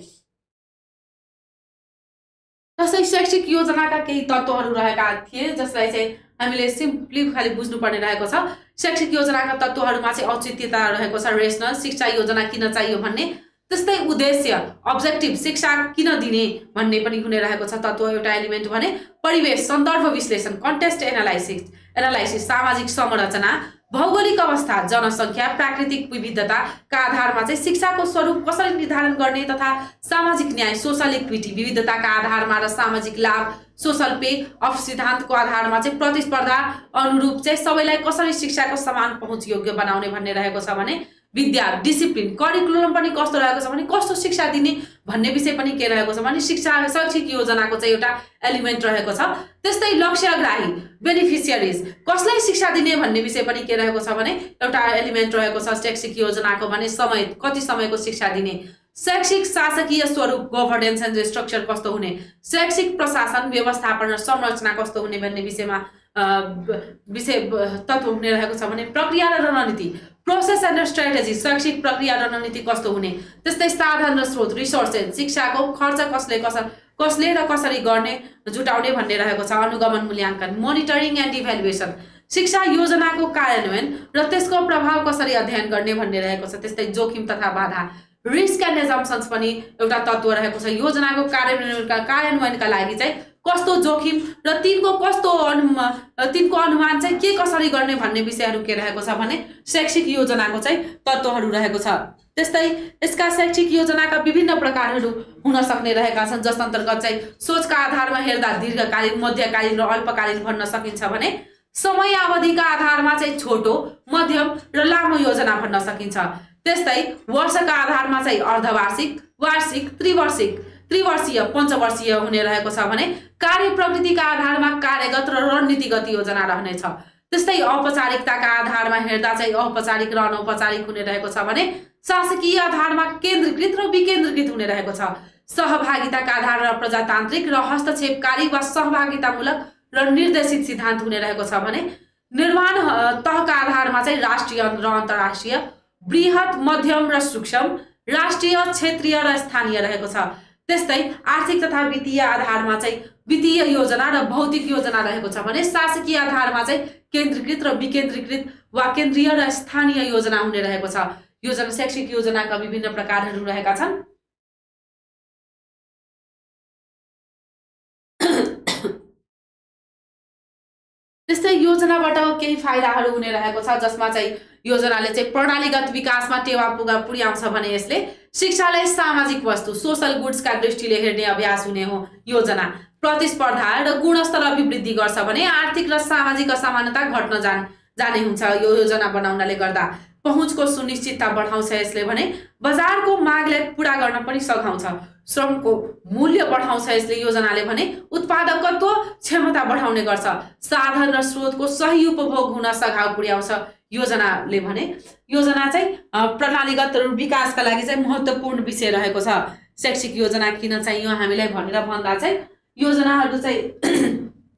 जस्तै शैक्षिक योजनाका केही तत्त्वहरू रहेका थिए जसलाई चाहिँ हामीले सिम्पली खाली बुझ्नुपर्ने रहेको छ। शैक्षिक योजनाका तत्त्वहरूमा चाहिँ औचित्यता रहेको छ, रेसनल, शिक्षा योजना किन चाहियो भन्ने, त्यस्तै उद्देश्य, अब्जेक्टिभ, शिक्षा किन दिने भन्ने पनि हुने रहेको छ तत्त्व। एउटा एलिमेन्ट भने परिवेश, सन्दर्भ विश्लेषण, कन्टेक्स्ट एनालाइसिस, सामाजिक संरचना, भौगोलिक अवस्था, जनसङ्ख्या, प्राकृतिक विविधताका आधारमा चाहिँ शिक्षाको स्वरूप कसरी निर्धारण गर्ने तथा सामाजिक न्याय, सोशल इक्विटी, विविधताका आधारमा र सामाजिक लाभ, सोशल पे अफ सिद्धान्तको आधारमा चाहिँ प्रतिस्पर्धा अनुरूप चाहिँ सबैलाई कसरी शिक्षाको समान पहुँच योग्य बनाउने भन्ने रहेको छ भने विद्या, डिसिप्लिन, करिकुलम पनि कस्तो रहेको छ भने कस्तो शिक्षा दिने भन्ने विषय पनि के रहेको छ भने शैक्षिक योजनाको चाहिँ एउटा एलिमेन्ट रहेको छ। त्यस्तै लक्ष्यग्राही, बेनिफिसियरिज, कसलाई शिक्षा दिने भन्ने विषय पनि के रहेको छ भने एउटा एलिमेन्ट रहेको छ शैक्षिक योजनाको भने समय, कति समयको शिक्षा दिने, शैक्षिक शासकीय स्वरूप, गभर्नेन्स एन्ड स्ट्रक्चर कस्तो हुने, शैक्षिक प्रशासन, व्यवस्थापन र संरचना कस्तो हुने भन्ने विषयमा विषय तत्त्व हुने रहेको छ भने प्रक्रिया र रणनीति, प्रोसेस एन्ड स्ट्राटेजी, शैक्षिक प्रक्रिया र रणनीति कस्तो हुने, त्यस्तै साधन र स्रोत, रिसोर्सेस, शिक्षाको खर्च कसले र कसरी गर्ने जुटाउने भन्ने रहेको छ, अनुगमन, मूल्याङ्कन, मोनिटरिङ एन्ड इभ्यालुएसन, शिक्षा योजनाको कार्यान्वयन र त्यसको प्रभाव कसरी अध्ययन गर्ने भन्ने रहेको छ। त्यस्तै जोखिम तथा बाधा, रिस्क एन्ड एजम्पसन्स पनि एउटा तत्त्व रहेको छ। योजनाको कार्यान्वयनका लागि चाहिँ कस्तो जोखिम र तिनको अनुमान चाहिँ के कसरी गर्ने भन्ने विषयहरू के रहेको छ भने शैक्षिक योजनाको चाहिँ तत्त्वहरू रहेको छ। त्यस्तै यसका शैक्षिक योजनाका विभिन्न प्रकारहरू हुन सक्ने रहेका छन् जस अन्तर्गत चाहिँ सोचका आधारमा हेर्दा दीर्घकालीन, मध्यकालीन र अल्पकालीन भन्न सकिन्छ भने समय अवधिका आधारमा चाहिँ छोटो, मध्यम र लामो योजना भन्न सकिन्छ। त्यस्तै वर्षका आधारमा चाहिँ अर्धवार्षिक, वार्षिक, त्रिवर्षीय, पञ्चवर्षीय हुने रहेको छ भने कार्य प्रवृत्तिका आधारमा कार्यगत र रणनीतिगत योजना रहनेछ। त्यस्तै औपचारिकताका आधारमा हेर्दा चाहिँ औपचारिक र अनौपचारिक हुने रहेको छ भने शासकीय आधारमा केन्द्रीकृत र विकेन्द्रीकृत हुने रहेको छ। सहभागिताका आधारमा प्रजातान्त्रिक र हस्तक्षेपकारी वा सहभागितामूलक र निर्देशित सिद्धान्त हुने रहेको छ भने निर्माण तहका आधारमा चाहिँ राष्ट्रिय र अन्तर्राष्ट्रिय, बृहत, मध्यम र सूक्ष्म, राष्ट्रिय, क्षेत्रीय र स्थानीय रहेको छ। त्यस्तै आर्थिक तथा वित्तीय आधारमा चाहिँ वित्तीय योजना र भौतिक योजना रहेको छ भने शासकीय आधारमा चाहिँ केन्द्रीकृत र विकेन्द्रीकृत वा केन्द्रीय र स्थानीय योजना हुने रहेको छ। योजना शैक्षिक योजनाका विभिन्न प्रकारहरू रहेका छन्। त्यस्तै योजनाबाट केही फाइदाहरू हुने रहेको छ जसमा चाहिँ योजनाले चाहिँ प्रणालीगत विकासमा टेवा पुर्याउँछ भने यसले शिक्षालाई सामाजिक वस्तु, सोशल गुड्सका दृष्टिले हेर्ने अभ्यास हुने हो। योजना प्रतिस्पर्धा र गुणस्तर अभिवृद्धि गर्छ भने आर्थिक र सामाजिक असमानता घट्न जाने हुन्छ। यो योजना बनाउनाले गर्दा पहुँचको सुनिश्चितता बढाउँछ यसले भने बजारको मागलाई पूरा गर्न पनि सघाउँछ। श्रमको मूल्य बढाउँछ यसले योजनाले भने उत्पादकत्व क्षमता बढाउने गर्छ। साधन र स्रोतको सही उपभोग हुन सघाउ पुर्याउँछ योजनाले भने। योजना चाहिँ प्रणालीगत विकासका लागि चाहिँ महत्त्वपूर्ण विषय रहेको छ। शैक्षिक योजना किन चाहियो हामीलाई भनेर भन्दा चाहिँ योजनाहरू चाहिँ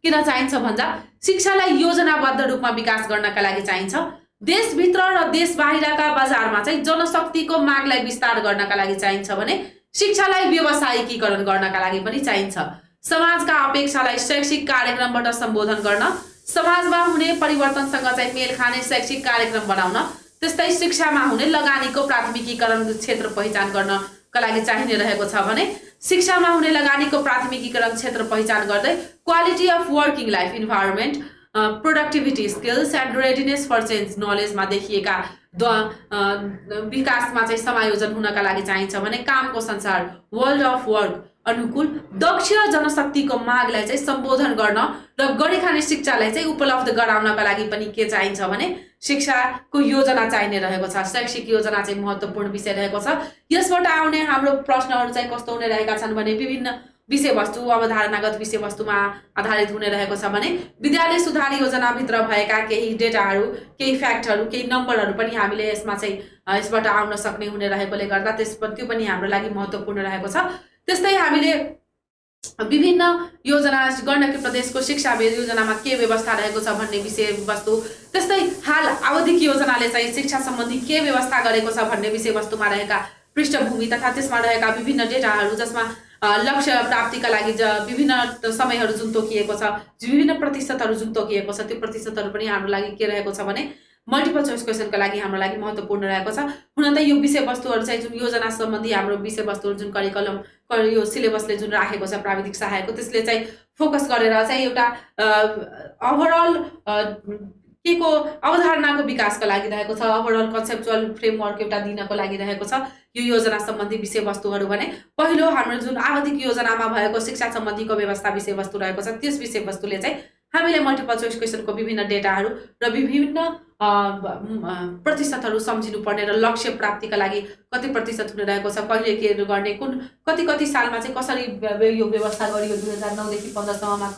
किन चाहिन्छ भन्दा शिक्षालाई योजनाबद्ध रूपमा विकास गर्नका लागि चाहिन्छ। देशभित्र र देश बाहिरका बजारमा चाहिँ जनशक्तिको मागलाई विस्तार गर्नका लागि चाहिन्छ भने शिक्षालाई व्यावसायिकीकरण गर्नका लागि पनि चाहिन्छ। समाजका अपेक्षालाई शैक्षिक कार्यक्रमबाट सम्बोधन गर्न, समाजमा हुने परिवर्तनसँग चाहिँ मेल खाने शैक्षिक कार्यक्रम बनाउन, त्यस्तै शिक्षामा हुने लगानीको प्राथमिकीकरण क्षेत्र पहिचान गर्नका लागि चाहिने रहेको छ भने शिक्षामा हुने लगानीको प्राथमिकीकरण क्षेत्र पहिचान गर्दै quality of working life environment, productivity, skills and readiness for change नलेजमा देखिएका विकासमा चाहिँ समायोजन हुनका लागि चाहिन्छ भने कामको संसार, वर्ल्ड अफ वर्क अनुकूल दक्ष जनशक्तिको मागलाई चाहिँ सम्बोधन गर्न र गरिखाने शिक्षालाई चाहिँ उपलब्ध गराउनका लागि पनि के चाहिन्छ भने शिक्षाको योजना चाहिने रहेको छ। शैक्षिक योजना चाहिँ महत्त्वपूर्ण विषय रहेको छ। यसबाट आउने हाम्रो प्रश्नहरू चाहिँ कस्तो हुने रहेका छन् भने विषयवस्तु अवधारणागत विषयवस्तुमा आधारित हुने रहेको छ भने विद्यालय सुधार योजनाभित्र भएका केही डेटाहरू, केही फ्याक्टहरू, केही नम्बरहरू पनि हामीले यसमा चाहिँ यसबाट आउन सक्ने हुने रहेकोले गर्दा त्यो पनि हाम्रो लागि महत्त्वपूर्ण रहेको छ। त्यस्तै हामीले विभिन्न योजना गण्डकी प्रदेशको शिक्षा योजनामा के व्यवस्था रहेको छ भन्ने विषयवस्तु, त्यस्तै हाल आवधिक योजनाले चाहिँ शिक्षा सम्बन्धी के व्यवस्था गरेको छ भन्ने विषयवस्तुमा रहेका पृष्ठभूमि तथा त्यसमा रहेका विभिन्न डेटाहरू, जसमा लक्ष्य प्राप्तिका लागि विभिन्न समयहरू जुन तोकिएको छ, विभिन्न प्रतिशतहरू जुन तोकिएको छ, त्यो प्रतिशतहरू पनि हाम्रो लागि के रहेको छ भने मल्टिपल चोइस क्वेसनको लागि हाम्रो लागि महत्त्वपूर्ण रहेको छ। हुन त यो विषयवस्तुहरू चाहिँ जुन योजना सम्बन्धी हाम्रो विषयवस्तुहरू जुन करिकुलम यो सिलेबसले जुन राखेको छ प्राविधिक सहायकको, त्यसले चाहिँ फोकस गरेर चाहिँ एउटा ओभरअल के को अवधारणाको विकासको लागि रहेको छ, ओभरअल कन्सेप्चुअल फ्रेमवर्क एउटा दिनको लागि रहेको छ यो योजना सम्बन्धी विषयवस्तुहरू। भने पहिलो हाम्रो जुन आवधिक योजनामा भएको शिक्षा सम्बन्धीको व्यवस्था विषयवस्तु रहेको छ, त्यस विषयवस्तुले चाहिँ हामीले मल्टिपल चोइस क्वेसनको विभिन्न डेटाहरू र विभिन्न प्रतिशतहरू सम्झिनुपर्ने र लक्ष्य प्राप्तिका लागि कति प्रतिशत हुने रहेको छ, कहिले के गर्ने, कुन कति सालमा चाहिँ कसरी यो व्यवस्था गरियो, 2009 देखि 15 सम्ममा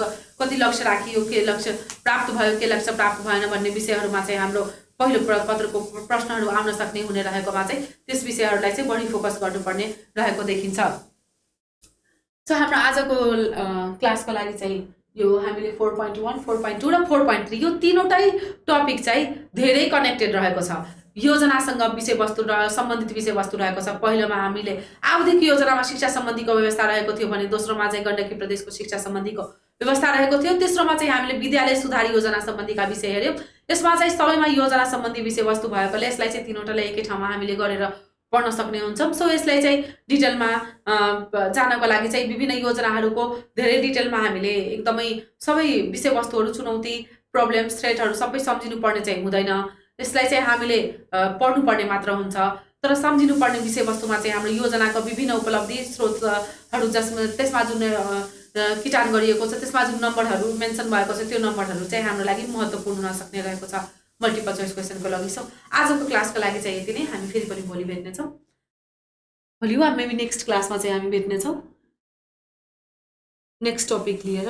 कति लक्ष्य राखियो, के लक्ष्य प्राप्त भयो, के लक्ष्य प्राप्त भएन भन्ने विषयहरूमा चाहिँ हाम्रो पहिलो पत्रको प्रश्नहरू आउन सक्ने हुने रहेकोमा चाहिँ त्यस विषयहरूलाई चाहिँ बढी फोकस गर्नुपर्ने रहेको देखिन्छ। सो हाम्रो आजको क्लासको लागि चाहिँ यो हामीले 4.1, 4.2 र 4.3 यो तीनवटै टपिक चाहिँ धेरै कनेक्टेड रहेको छ। योजनासँग विषयवस्तु र सम्बन्धित विषयवस्तु रहेको छ। पहिलोमा हामीले आवधिक योजनामा शिक्षा सम्बन्धीको व्यवस्था रहेको थियो भने दोस्रोमा चाहिँ गण्डकी प्रदेशको शिक्षा सम्बन्धीको व्यवस्था रहेको थियो, तेस्रोमा चाहिँ हामीले विद्यालय सुधार योजना सम्बन्धीका विषय हेर्यौँ। यसमा चाहिँ सबैमा योजना सम्बन्धी विषयवस्तु भएकोले यसलाई चाहिँ तीनवटालाई एकै ठाउँमा हामीले गरेर पढ्न सक्ने हुन्छौँ। सो यसलाई चाहिँ डिटेलमा जानको लागि चाहिँ विभिन्न योजनाहरूको धेरै डिटेलमा हामीले एकदमै सबै विषयवस्तुहरू, चुनौती, प्रब्लम्स, थ्रेटहरू सबै सम्झिनु पर्ने चाहिँ हुँदैन। यसलाई चाहिँ हामीले पढ्नुपर्ने मात्र हुन्छ, तर सम्झिनुपर्ने विषयवस्तुमा चाहिँ हाम्रो योजनाको विभिन्न उपलब्धि स्रोतहरू त्यसमा जुन किटान गरिएको छ, त्यसमा जुन नम्बरहरू मेन्सन भएको छ, त्यो नम्बरहरू चाहिँ हाम्रो लागि महत्त्वपूर्ण हुन सक्ने रहेको छ मल्टिपल चोइस क्वेसनको लागि। सो आजको क्लासको लागि चाहिँ यति नै। हामी फेरि पनि भोलि भेट्नेछौँ। भोलि वा मेबी नेक्स्ट क्लासमा चाहिँ हामी भेट्नेछौँ नेक्स्ट टपिक लिएर।